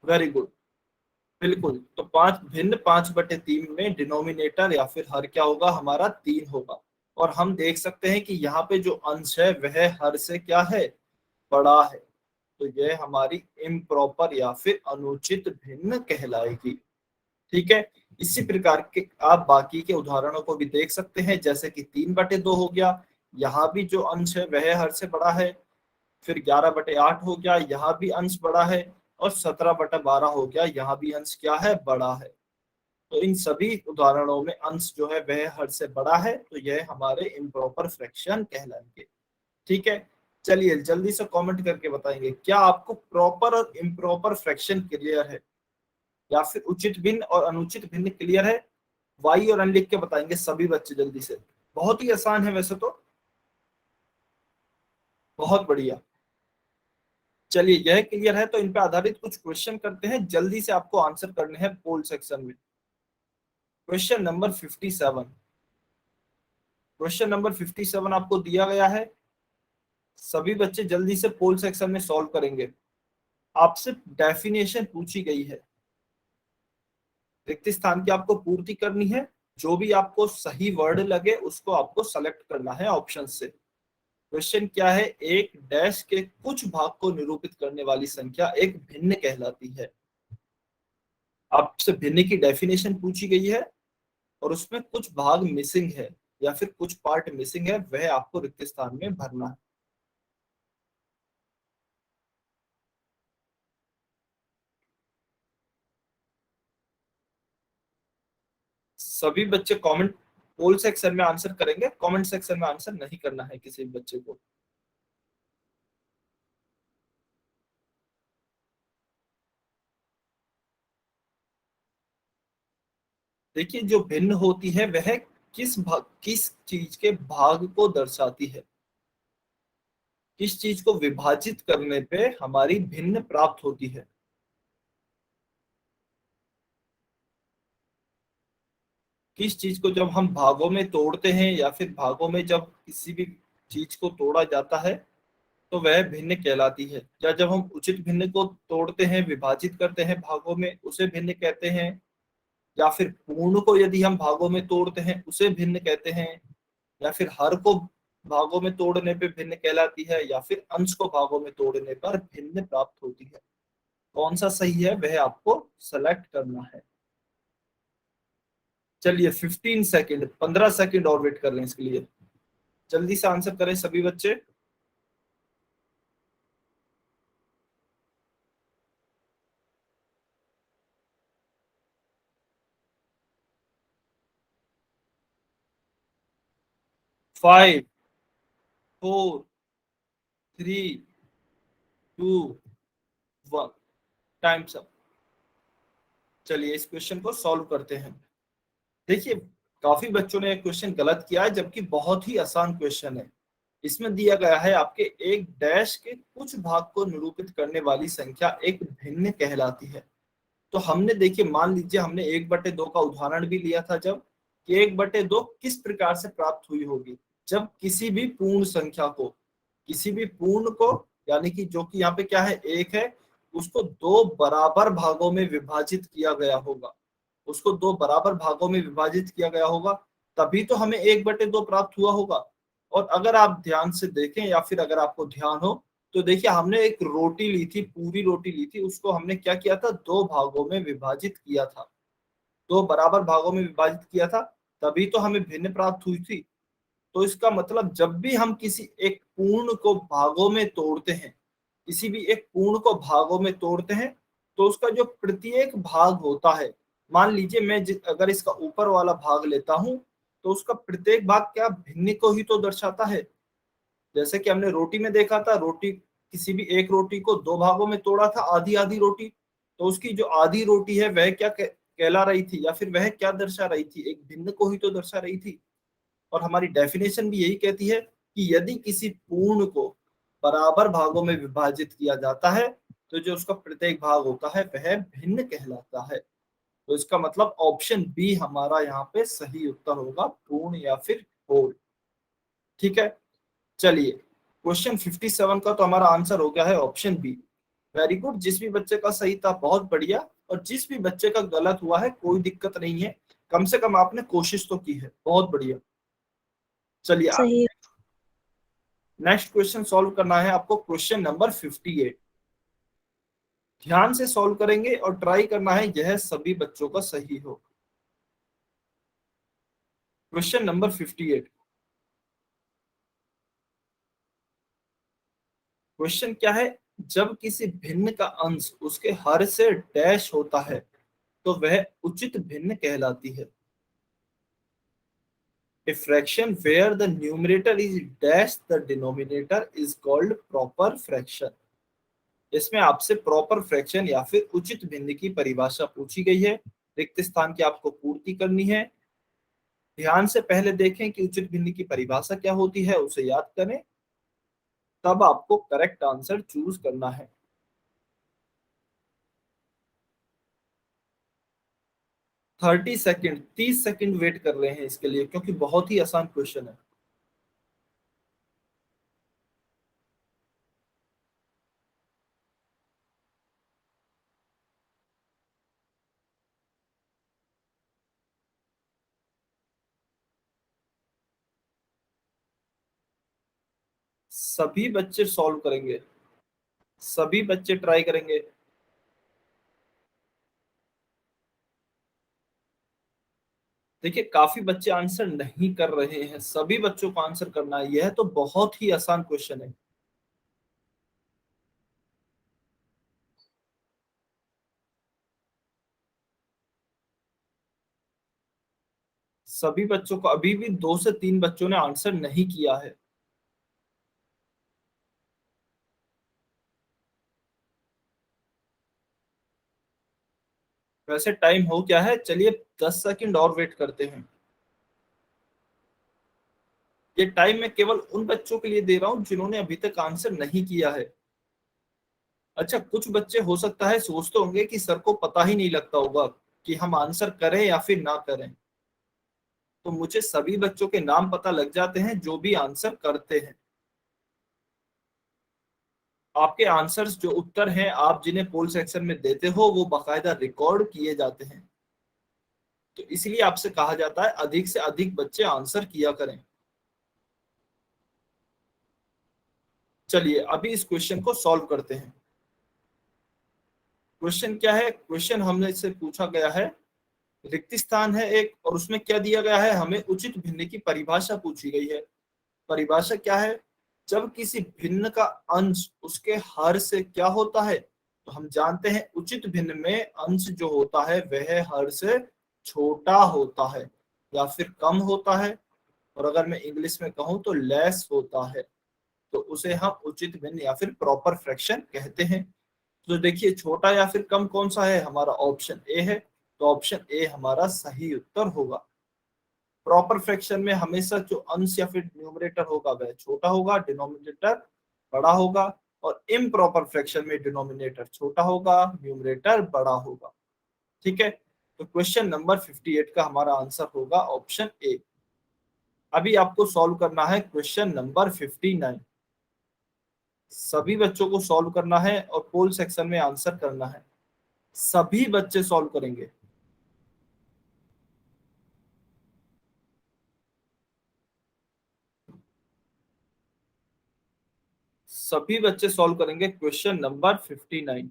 वेरी गुड। बिल्कुल, तो 5 भिन्न 5/3 में डिनोमिनेटर या फिर हर क्या होगा हमारा 3 होगा। और हम देख सकते हैं कि यहाँ पे जो अंश है वह हर से क्या है, बड़ा है। तो यह हमारी इम्प्रॉपर या फिर अनुचित भिन्न कहलाएगी। ठीक है। इसी प्रकार के आप बाकी के उदाहरणों को भी देख सकते हैं, जैसे कि 3/2 हो गया, यहाँ भी जो अंश है वह हर से बड़ा है। फिर 11/8 हो गया, यहाँ भी अंश बड़ा है। और 17/12 हो गया, यहाँ भी अंश क्या है, बड़ा है। तो इन सभी उदाहरणों में अंश जो है वह हर से बड़ा है, तो यह हमारे इम्प्रॉपर फ्रैक्शन कहलाएंगे। ठीक है। चलिए जल्दी से कमेंट करके बताएंगे, क्या आपको प्रॉपर और इम्प्रॉपर फ्रैक्शन क्लियर है, या फिर उचित भिन्न और अनुचित भिन्न क्लियर है? वाई और एन लिख के बताएंगे सभी बच्चे जल्दी से। बहुत ही आसान है वैसे तो। बहुत बढ़िया। चलिए यह क्लियर है, तो इन पे आधारित कुछ क्वेश्चन करते हैं, जल्दी से आपको आंसर करने हैं पोल सेक्शन में। Question number 57। क्वेश्चन नंबर 57 आपको दिया गया है, सभी बच्चे जल्दी से पोल सेक्शन में सॉल्व करेंगे। आपसे डेफिनेशन पूछी गई है, रिक्त स्थान की आपको पूर्ति करनी है। जो भी आपको सही वर्ड लगे उसको आपको सेलेक्ट करना है ऑप्शन से। क्वेश्चन क्या है, एक डैश के कुछ भाग को निरूपित करने वाली संख्या एक भिन्न कहलाती है। आपसे भिन्न की डेफिनेशन पूछी गई है, और उसमें कुछ भाग मिसिंग है या फिर कुछ पार्ट मिसिंग है, वह आपको रिक्त स्थान में भरना है। सभी बच्चे कमेंट पोल सेक्शन में आंसर करेंगे, कमेंट सेक्शन में आंसर नहीं करना है किसी भी बच्चे को। देखिए जो भिन्न होती है वह किस चीज के भाग को दर्शाती है, किस चीज को विभाजित करने पे हमारी भिन्न प्राप्त होती है। किस चीज को जब हम भागों में तोड़ते हैं, या फिर भागों में जब किसी भी चीज को तोड़ा जाता है तो वह भिन्न कहलाती है। या जब हम उचित भिन्न को तोड़ते हैं, विभाजित करते हैं भागों में, उसे भिन्न कहते हैं। या फिर पूर्ण को यदि हम भागों में तोड़ते हैं उसे भिन्न कहते हैं। या फिर हर को भागों में तोड़ने पे भिन्न कहलाती है, या फिर अंश को भागों में तोड़ने पर भिन्न प्राप्त होती है। कौन सा सही है वह आपको सेलेक्ट करना है। चलिए 15 सेकेंड, 15 सेकेंड और वेट कर लें इसके लिए। जल्दी से आंसर करें सभी बच्चे। 5 4 3 2 1, टाइम्स अप। चलिए इस क्वेश्चन को सॉल्व करते हैं। देखिए काफी बच्चों ने क्वेश्चन गलत किया है, जबकि बहुत ही आसान क्वेश्चन है। इसमें दिया गया है आपके एक डैश के कुछ भाग को निरूपित करने वाली संख्या एक भिन्न कहलाती है। तो हमने देखिए, मान लीजिए हमने 1/2 का उदाहरण भी लिया था, जब कि 1/2 किस प्रकार से प्राप्त हुई होगी, जब किसी भी पूर्ण संख्या को, किसी भी पूर्ण को, यानी कि जो कि यहाँ पे क्या है, एक है, उसको दो बराबर भागों में विभाजित किया गया होगा। उसको दो बराबर भागों में विभाजित किया गया होगा, तभी तो हमें 1/2 प्राप्त हुआ होगा। और अगर आप ध्यान से देखें, या फिर अगर आपको ध्यान हो, तो देखिए हमने एक रोटी ली थी, पूरी रोटी ली थी, उसको हमने क्या किया था, दो भागों में विभाजित किया था, दो बराबर भागों में विभाजित किया था, तभी तो हमें भिन्न प्राप्त हुई थी। तो इसका मतलब जब भी हम किसी एक पूर्ण को भागों में तोड़ते हैं, किसी भी एक पूर्ण को भागों में तोड़ते हैं, तो उसका जो प्रत्येक भाग होता है, मान लीजिए मैं अगर इसका ऊपर वाला भाग लेता हूं, तो उसका प्रत्येक भाग क्या भिन्न को ही तो दर्शाता है। जैसे कि हमने रोटी में देखा था, रोटी, किसी भी एक रोटी को दो भागों में तोड़ा था, आधी आधी रोटी, तो उसकी जो आधी रोटी है वह क्या कहला रही थी, या फिर वह क्या दर्शा रही थी, एक भिन्न को ही तो दर्शा रही थी। और हमारी डेफिनेशन भी यही कहती है कि यदि किसी पूर्ण को बराबर भागों में विभाजित किया जाता है, तो जो उसका प्रत्येक भाग होता है वह भिन्न कहलाता है। तो इसका मतलब ऑप्शन बी हमारा यहाँ पे सही उत्तर होगा, पूर्ण या फिर होल। ठीक है। चलिए क्वेश्चन 57 का तो हमारा आंसर हो गया है ऑप्शन बी। वेरी गुड, जिस भी बच्चे का सही था बहुत बढ़िया, और जिस भी बच्चे का गलत हुआ है कोई दिक्कत नहीं है, कम से कम आपने कोशिश तो की है, बहुत बढ़िया। चलिए सही। नेक्स्ट क्वेश्चन सॉल्व करना है आपको, क्वेश्चन नंबर 58। ध्यान से सॉल्व करेंगे और ट्राई करना है यह सभी बच्चों का सही हो। Question number 58। क्वेश्चन क्या है, जब किसी भिन्न का अंश उसके हर से डैश होता है तो वह उचित भिन्न कहलाती है। A fraction where the numerator is dash the denominator is called proper fraction। इसमें आपसे प्रॉपर फ्रैक्शन या फिर उचित भिन्न की परिभाषा पूछी गई है, रिक्त स्थान की आपको पूर्ति करनी है। ध्यान से पहले देखें कि उचित भिन्न की परिभाषा क्या होती है, उसे याद करें, तब आपको करेक्ट आंसर चूज करना है। 30 सेकेंड, 30 सेकेंड वेट कर रहे हैं इसके लिए, क्योंकि बहुत ही आसान क्वेश्चन है। सभी बच्चे सॉल्व करेंगे, सभी बच्चे ट्राई करेंगे। देखिए काफी बच्चे आंसर नहीं कर रहे हैं, सभी बच्चों को आंसर करना है, यह तो बहुत ही आसान क्वेश्चन है। सभी बच्चों को, अभी भी 2 से 3 बच्चों ने आंसर नहीं किया है। वैसे टाइम हो क्या है, चलिए 10 सेकेंड और वेट करते हैं। ये टाइम मैं केवल उन बच्चों के लिए दे रहा हूं जिन्होंने अभी तक आंसर नहीं किया है। अच्छा, कुछ बच्चे हो सकता है सोचते होंगे कि सर को पता ही नहीं लगता होगा कि हम आंसर करें या फिर ना करें, तो मुझे सभी बच्चों के नाम पता लग जाते हैं जो भी आंसर करते हैं। आपके आंसर्स जो उत्तर हैं आप जिन्हें पोल सेक्शन में देते हो वो बाकायदा रिकॉर्ड किए जाते हैं, तो इसलिए आपसे कहा जाता है अधिक से अधिक बच्चे आंसर किया करें। चलिए अभी इस क्वेश्चन को सॉल्व करते हैं। क्वेश्चन क्या है, क्वेश्चन हमने इससे पूछा गया है, रिक्त स्थान है एक, और उसमें क्या दिया गया है, हमें उचित भिन्न की परिभाषा पूछी गई है। परिभाषा क्या है, जब किसी भिन्न का अंश उसके हर से क्या होता है, तो हम जानते हैं उचित भिन्न में अंश जो होता है वह हर से छोटा होता है या फिर कम होता है, और अगर मैं इंग्लिश में कहूं तो लेस होता है, तो उसे हम उचित भिन्न या फिर प्रॉपर फ्रैक्शन कहते हैं। तो देखिए छोटा या फिर कम कौन सा है, हमारा ऑप्शन ए है, तो ऑप्शन ए हमारा सही उत्तर होगा। प्रॉपर फ्रैक्शन में हमेशा जो अंश या फिर न्यूमरेटर होगा वह छोटा होगा, डिनोमिनेटर बड़ा होगा, और इम्प्रॉपर फ्रैक्शन में डिनोमिनेटर छोटा होगा, न्यूमरेटर बड़ा होगा। ठीक है, तो क्वेश्चन नंबर 58 का हमारा आंसर होगा ऑप्शन ए। अभी आपको सॉल्व करना है क्वेश्चन नंबर 59। सभी बच्चों को सॉल्व करना है और पोल सेक्शन में आंसर करना है, सभी बच्चे सॉल्व करेंगे। सभी बच्चे सॉल्व करेंगे क्वेश्चन नंबर 59।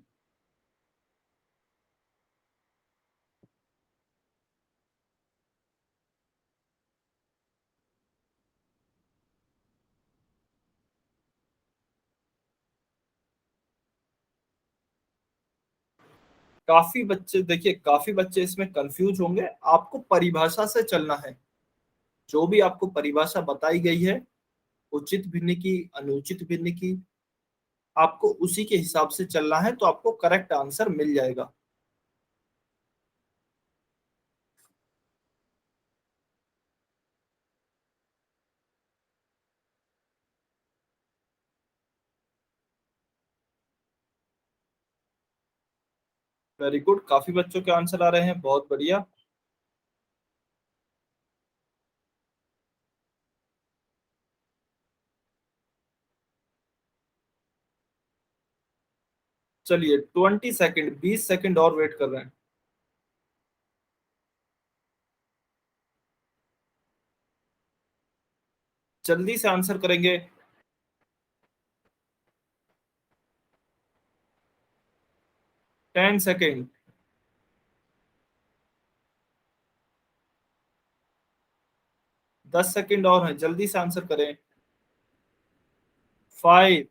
काफी बच्चे, देखिए काफी बच्चे इसमें कंफ्यूज होंगे, आपको परिभाषा से चलना है। जो भी आपको परिभाषा बताई गई है, उचित भिन्न की, अनुचित भिन्न की, आपको उसी के हिसाब से चलना है, तो आपको करेक्ट आंसर मिल जाएगा। वेरी गुड, काफी बच्चों के आंसर आ रहे हैं, बहुत बढ़िया। चलिए 20 सेकंड, 20 सेकंड और वेट कर रहे हैं। जल्दी से आंसर करेंगे। 10 सेकंड। 10 सेकंड और हैं, जल्दी से आंसर करें। 5,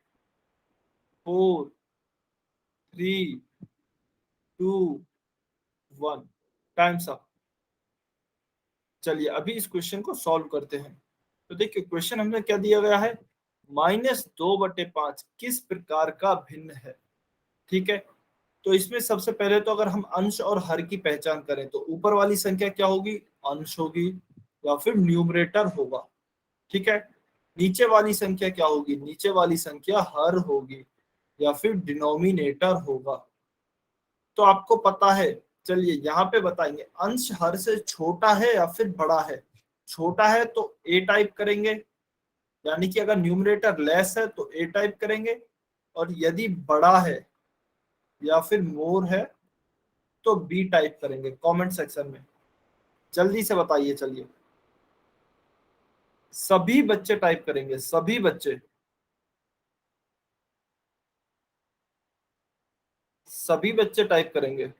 4, 3, 2, 1। Times up. चलिए अभी इस क्वेश्चन को सॉल्व करते हैं। तो देखिए क्वेश्चन हमने क्या दिया गया है, -2/5 किस प्रकार का भिन्न है। ठीक है, तो इसमें सबसे पहले तो अगर हम अंश और हर की पहचान करें तो ऊपर वाली संख्या क्या होगी, अंश होगी या फिर न्यूमरेटर होगा। ठीक है, नीचे वाली संख्या क्या होगी, नीचे वाली संख्या हर होगी या फिर डिनोमिनेटर होगा। तो आपको पता है, चलिए यहाँ पे बताएंगे अंश हर से छोटा है या फिर बड़ा है। छोटा है तो ए टाइप करेंगे, यानी कि अगर न्यूमरेटर लेस है तो ए टाइप करेंगे, और यदि बड़ा है या फिर मोर है तो बी टाइप करेंगे कमेंट सेक्शन में। जल्दी से बताइए। चलिए सभी बच्चे टाइप करेंगे, सभी बच्चे, सभी बच्चे टाइप करेंगे।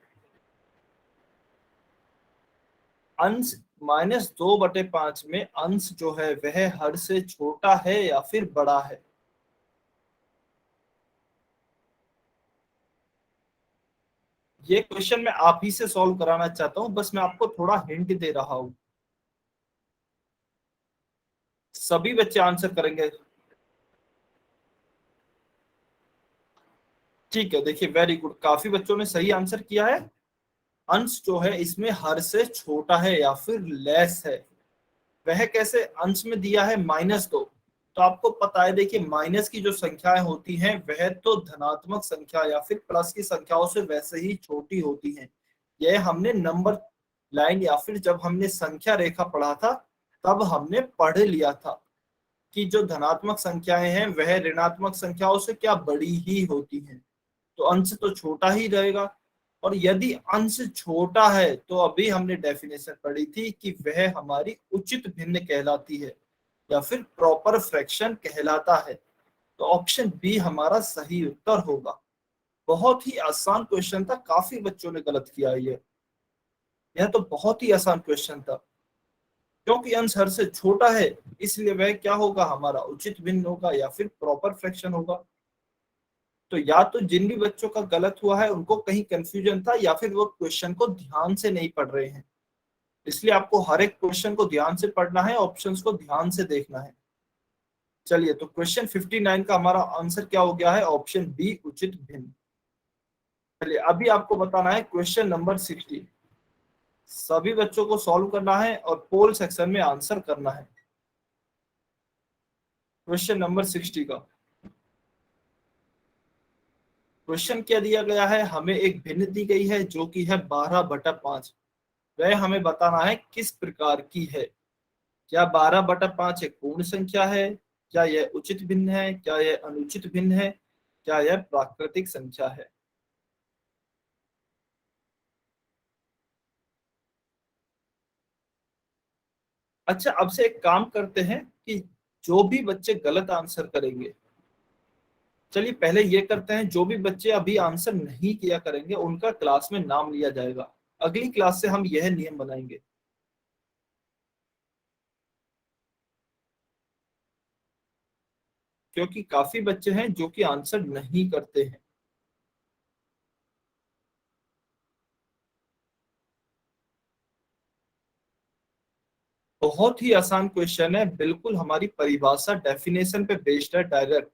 अंश -2/5 में अंश जो है वह हर से छोटा है या फिर बड़ा है। ये क्वेश्चन मैं आप ही से सॉल्व कराना चाहता हूं, बस मैं आपको थोड़ा हिंट दे रहा हूं। सभी बच्चे आंसर करेंगे। ठीक है, देखिए वेरी गुड, काफी बच्चों ने सही आंसर किया है। अंश जो है इसमें हर से छोटा है या फिर लेस है। वह कैसे, अंश में दिया है -2, तो आपको पता है देखिए माइनस की जो संख्याएं होती हैं वह तो धनात्मक संख्या या फिर प्लस की संख्याओं से वैसे ही छोटी होती हैं। यह हमने नंबर लाइन या फिर जब हमने संख्या रेखा पढ़ा था तब हमने पढ़ लिया था कि जो धनात्मक संख्याएं हैं वह ऋणात्मक संख्याओं से क्या बड़ी ही होती हैं। तो अंश तो छोटा ही रहेगा। और यदि अंश छोटा है तो अभी हमने डेफिनेशन पढ़ी थी कि वह हमारी उचित भिन्न कहलाती है या फिर प्रॉपर फ्रैक्शन कहलाता है। तो ऑप्शन बी हमारा सही उत्तर होगा। बहुत ही आसान क्वेश्चन था, काफी बच्चों ने गलत किया है ये। यह तो बहुत ही आसान क्वेश्चन था, क्योंकि अंश हर से छोटा है इसलिए वह क्या होगा, हमारा उचित भिन्न होगा या फिर प्रॉपर फ्रैक्शन होगा। तो या तो जिन भी बच्चों का गलत हुआ है उनको कहीं कंफ्यूजन था या फिर वो क्वेश्चन को ध्यान से नहीं पढ़ रहे हैं। इसलिए आपको हर एक क्वेश्चन को ध्यान से पढ़ना है, ऑप्शंस को ध्यान से देखना है। चलिए तो क्वेश्चन 59 का हमारा आंसर क्या हो गया है, ऑप्शन बी उचित भिन्न। चलिए अभी आपको बताना है क्वेश्चन नंबर 60। सभी बच्चों को सॉल्व करना है और पोल सेक्शन में आंसर करना है क्वेश्चन नंबर 60 का। क्वेश्चन क्या दिया गया है, हमें एक भिन्न दी गई है जो कि है 12/5। वह हमें बताना है किस प्रकार की है। क्या 12/5 एक पूर्ण संख्या है, क्या यह उचित भिन्न है, क्या यह अनुचित भिन्न है, क्या यह प्राकृतिक संख्या है। अच्छा, अब से एक काम करते हैं कि जो भी बच्चे गलत आंसर करेंगे, चलिए पहले ये करते हैं, जो भी बच्चे अभी आंसर नहीं किया करेंगे उनका क्लास में नाम लिया जाएगा। अगली क्लास से हम यह नियम बनाएंगे। क्योंकि काफी बच्चे हैं जो कि आंसर नहीं करते हैं। बहुत ही आसान क्वेश्चन है, बिल्कुल हमारी परिभाषा डेफिनेशन पे बेस्ड है डायरेक्ट।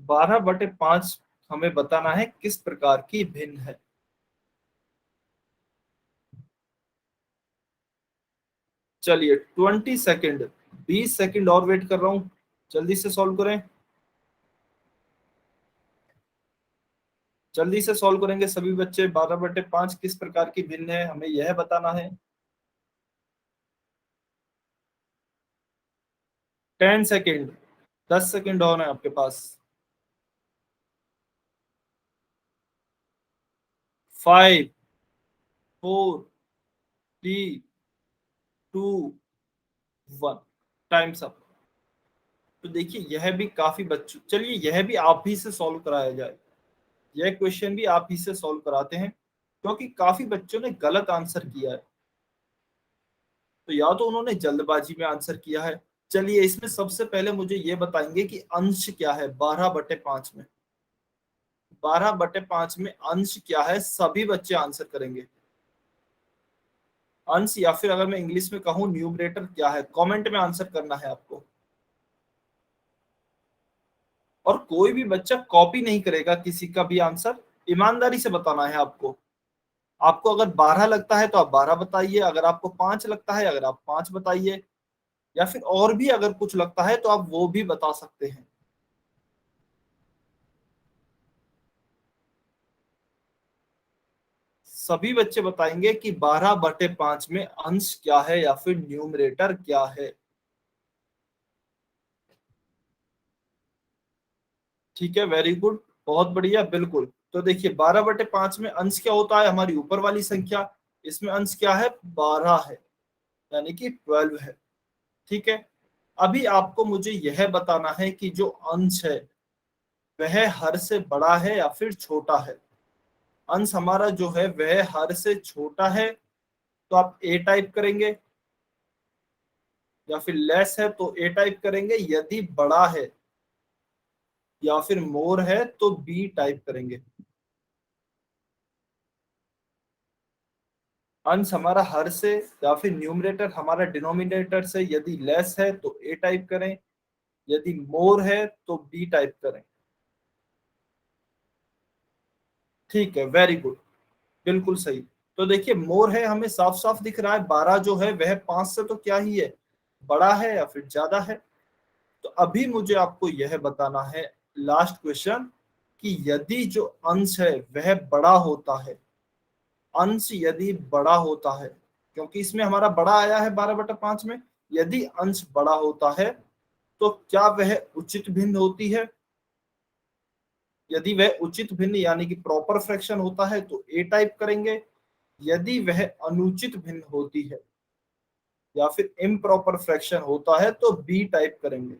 12/5 हमें बताना है किस प्रकार की भिन्न है। चलिए 20 सेकेंड, 20 सेकेंड और वेट कर रहा हूं, जल्दी से सॉल्व करें। जल्दी से सॉल्व करेंगे सभी बच्चे। 12/5 किस प्रकार की भिन्न है हमें यह बताना है। 10 सेकेंड, 10 सेकेंड और है आपके पास। 5 4 3 2 1, टाइम्स अप। तो देखिए यह भी काफी बच्चों, चलिए यह भी आप ही से सॉल्व कराया जाए। यह क्वेश्चन भी आप ही से सॉल्व कराते हैं, क्योंकि काफी बच्चों ने गलत आंसर किया है। तो या तो उन्होंने जल्दबाजी में आंसर किया है। चलिए इसमें सबसे पहले मुझे ये बताएंगे कि अंश क्या है 12/5 में। 12/5 में अंश क्या है, सभी बच्चे आंसर करेंगे। अंश, या फिर अगर मैं इंग्लिश में कहूं न्यूमरेटर क्या है, कमेंट में आंसर करना है आपको। और कोई भी बच्चा कॉपी नहीं करेगा किसी का भी आंसर, ईमानदारी से बताना है आपको। आपको अगर 12 लगता है तो आप 12 बताइए, अगर आपको 5 लगता है अगर आप 5 बताइए, या फिर और भी अगर कुछ लगता है तो आप वो भी बता सकते हैं। सभी बच्चे बताएंगे कि 12/5 में अंश क्या है या फिर न्यूमरेटर क्या है। ठीक है, वेरी गुड, बहुत बढ़िया, बिल्कुल। तो देखिए 12/5 में अंश क्या होता है, हमारी ऊपर वाली संख्या। इसमें अंश क्या है, 12 है, यानी कि 12 है। ठीक है, अभी आपको मुझे यह बताना है कि जो अंश है वह हर से बड़ा है या फिर छोटा है। अंश हमारा जो है वह हर से छोटा है तो आप ए टाइप करेंगे, या फिर लेस है तो ए टाइप करेंगे, यदि बड़ा है या फिर मोर है तो बी टाइप करेंगे। अंश हमारा हर से या फिर न्यूमरेटर हमारा डिनोमिनेटर से यदि लेस है तो ए टाइप करें, यदि मोर है तो बी टाइप करें। ठीक है, वेरी गुड, बिल्कुल सही। तो देखिए मोर है, हमें साफ साफ दिख रहा है 12 जो है वह 5 से तो क्या ही है, बड़ा है या फिर ज्यादा है। तो अभी मुझे आपको यह बताना है, लास्ट क्वेश्चन, कि यदि जो अंश है वह बड़ा होता है, अंश यदि बड़ा होता है, क्योंकि इसमें हमारा बड़ा आया है 12/5 में, यदि अंश बड़ा होता है तो क्या वह उचित भिन्न होती है। यदि वह उचित भिन्न यानी कि प्रॉपर फ्रैक्शन होता है तो ए टाइप करेंगे, यदि वह अनुचित भिन्न होती है या फिर इम्प्रॉपर फ्रैक्शन होता है तो बी टाइप करेंगे।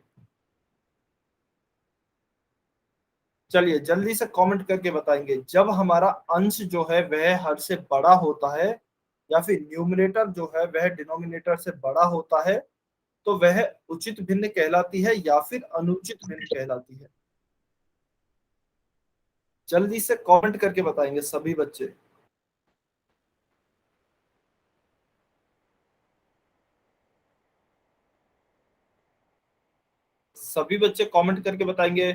चलिए जल्दी से कमेंट करके बताएंगे, जब हमारा अंश जो है वह हर से बड़ा होता है या फिर न्यूमरेटर जो है वह डिनोमिनेटर से बड़ा होता है तो वह उचित भिन्न कहलाती है या फिर अनुचित भिन्न कहलाती है। जल्दी से कमेंट करके बताएंगे सभी बच्चे। सभी बच्चे कमेंट करके बताएंगे।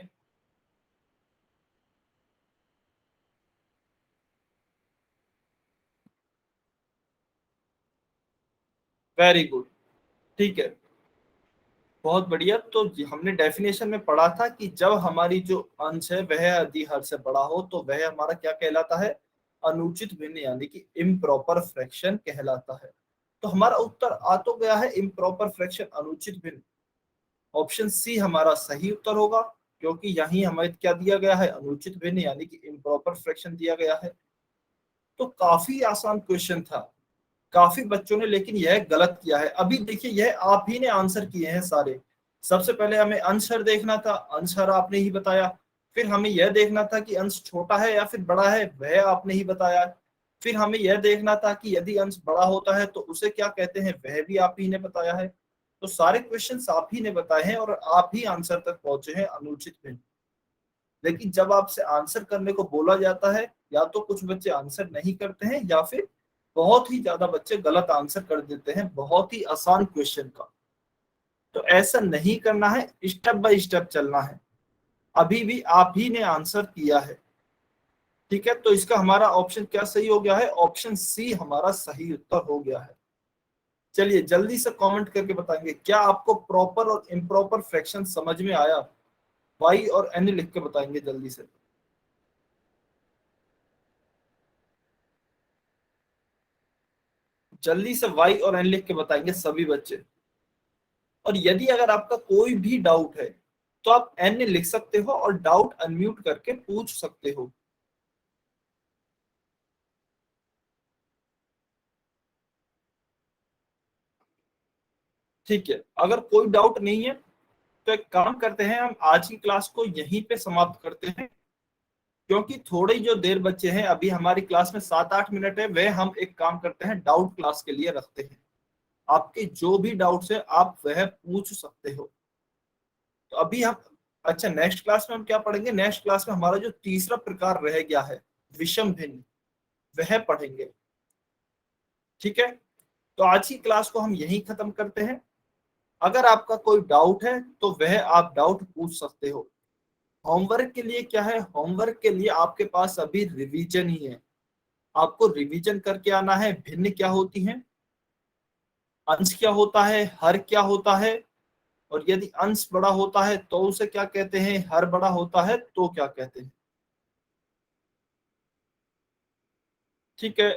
वेरी गुड, ठीक है, बहुत बढ़िया। तो हमने डेफिनेशन में पढ़ा था कि जब हमारी जो अंश है वह यदि हर से बड़ा हो तो वह हमारा क्या कहलाता है, अनुचित भिन्न यानी कि इम्प्रॉपर फ्रैक्शन कहलाता है। तो हमारा उत्तर आ तो गया है इम्प्रॉपर फ्रैक्शन, अनुचित भिन्न। ऑप्शन सी हमारा सही उत्तर होगा, क्योंकि यही हमें क्या दिया गया है, अनुचित भिन्न यानी कि इम्प्रॉपर फ्रैक्शन दिया गया है। तो काफी आसान क्वेश्चन था, काफी बच्चों ने लेकिन यह गलत किया है। अभी देखिए यह आप ही ने आंसर किए हैं सारे। सबसे पहले हमें अंशहर देखना था, अंशहर आपने ही बताया। फिर हमें यह देखना था कि अंश छोटा है या फिर बड़ा है, वह आपने ही बताया। फिर हमें यह देखना था कि यदि अंश बड़ा होता है तो उसे क्या कहते हैं, वह भी आप ही ने बताया है। तो सारे क्वेश्चंस आप ही ने बताए हैं और आप ही आंसर तक पहुंचे हैं, अनुचित भिन्न। लेकिन जब आपसे आंसर करने को बोला जाता है, या तो कुछ बच्चे आंसर नहीं करते हैं या फिर बहुत ही ज्यादा बच्चे गलत आंसर कर देते हैं बहुत ही आसान क्वेश्चन का। तो ऐसा नहीं करना है, स्टेप बाय स्टेप चलना है। अभी भी आप ही ने आंसर किया है। ठीक है, तो इसका हमारा ऑप्शन क्या सही हो गया है, ऑप्शन सी हमारा सही उत्तर हो गया है। चलिए जल्दी से कमेंट करके बताएंगे, क्या आपको प्रॉपर और इम्प्रॉपर फ्रैक्शन समझ में आया। वाई और एन लिख के बताएंगे जल्दी से। जल्दी से वाई और एन लिख के बताएंगे सभी बच्चे। और यदि अगर आपका कोई भी डाउट है तो आप एन लिख सकते हो और डाउट अनम्यूट करके पूछ सकते हो। ठीक है, अगर कोई डाउट नहीं है तो एक काम करते हैं, हम आज की क्लास को यहीं पे समाप्त करते हैं, क्योंकि थोड़ी जो देर बचे हैं, अभी हमारी क्लास में 7-8 मिनट है, वह हम एक काम करते हैं डाउट क्लास के लिए रखते हैं। आपके जो भी डाउट्स है आप वह पूछ सकते हो। तो अभी हम, अच्छा नेक्स्ट क्लास में हम क्या पढ़ेंगे, नेक्स्ट क्लास में हमारा जो तीसरा प्रकार रह गया है विषम भिन्न, वह पढ़ेंगे। ठीक है, तो आज की क्लास को हम यहीं खत्म करते हैं। अगर आपका कोई डाउट है तो वह आप डाउट पूछ सकते हो। होमवर्क के लिए क्या है, होमवर्क के लिए आपके पास अभी रिवीजन ही है। आपको रिवीजन करके आना है, भिन्न क्या होती है, अंश क्या होता है, हर क्या होता है, और यदि अंश बड़ा होता है तो उसे क्या कहते हैं, हर बड़ा होता है तो क्या कहते हैं। ठीक है,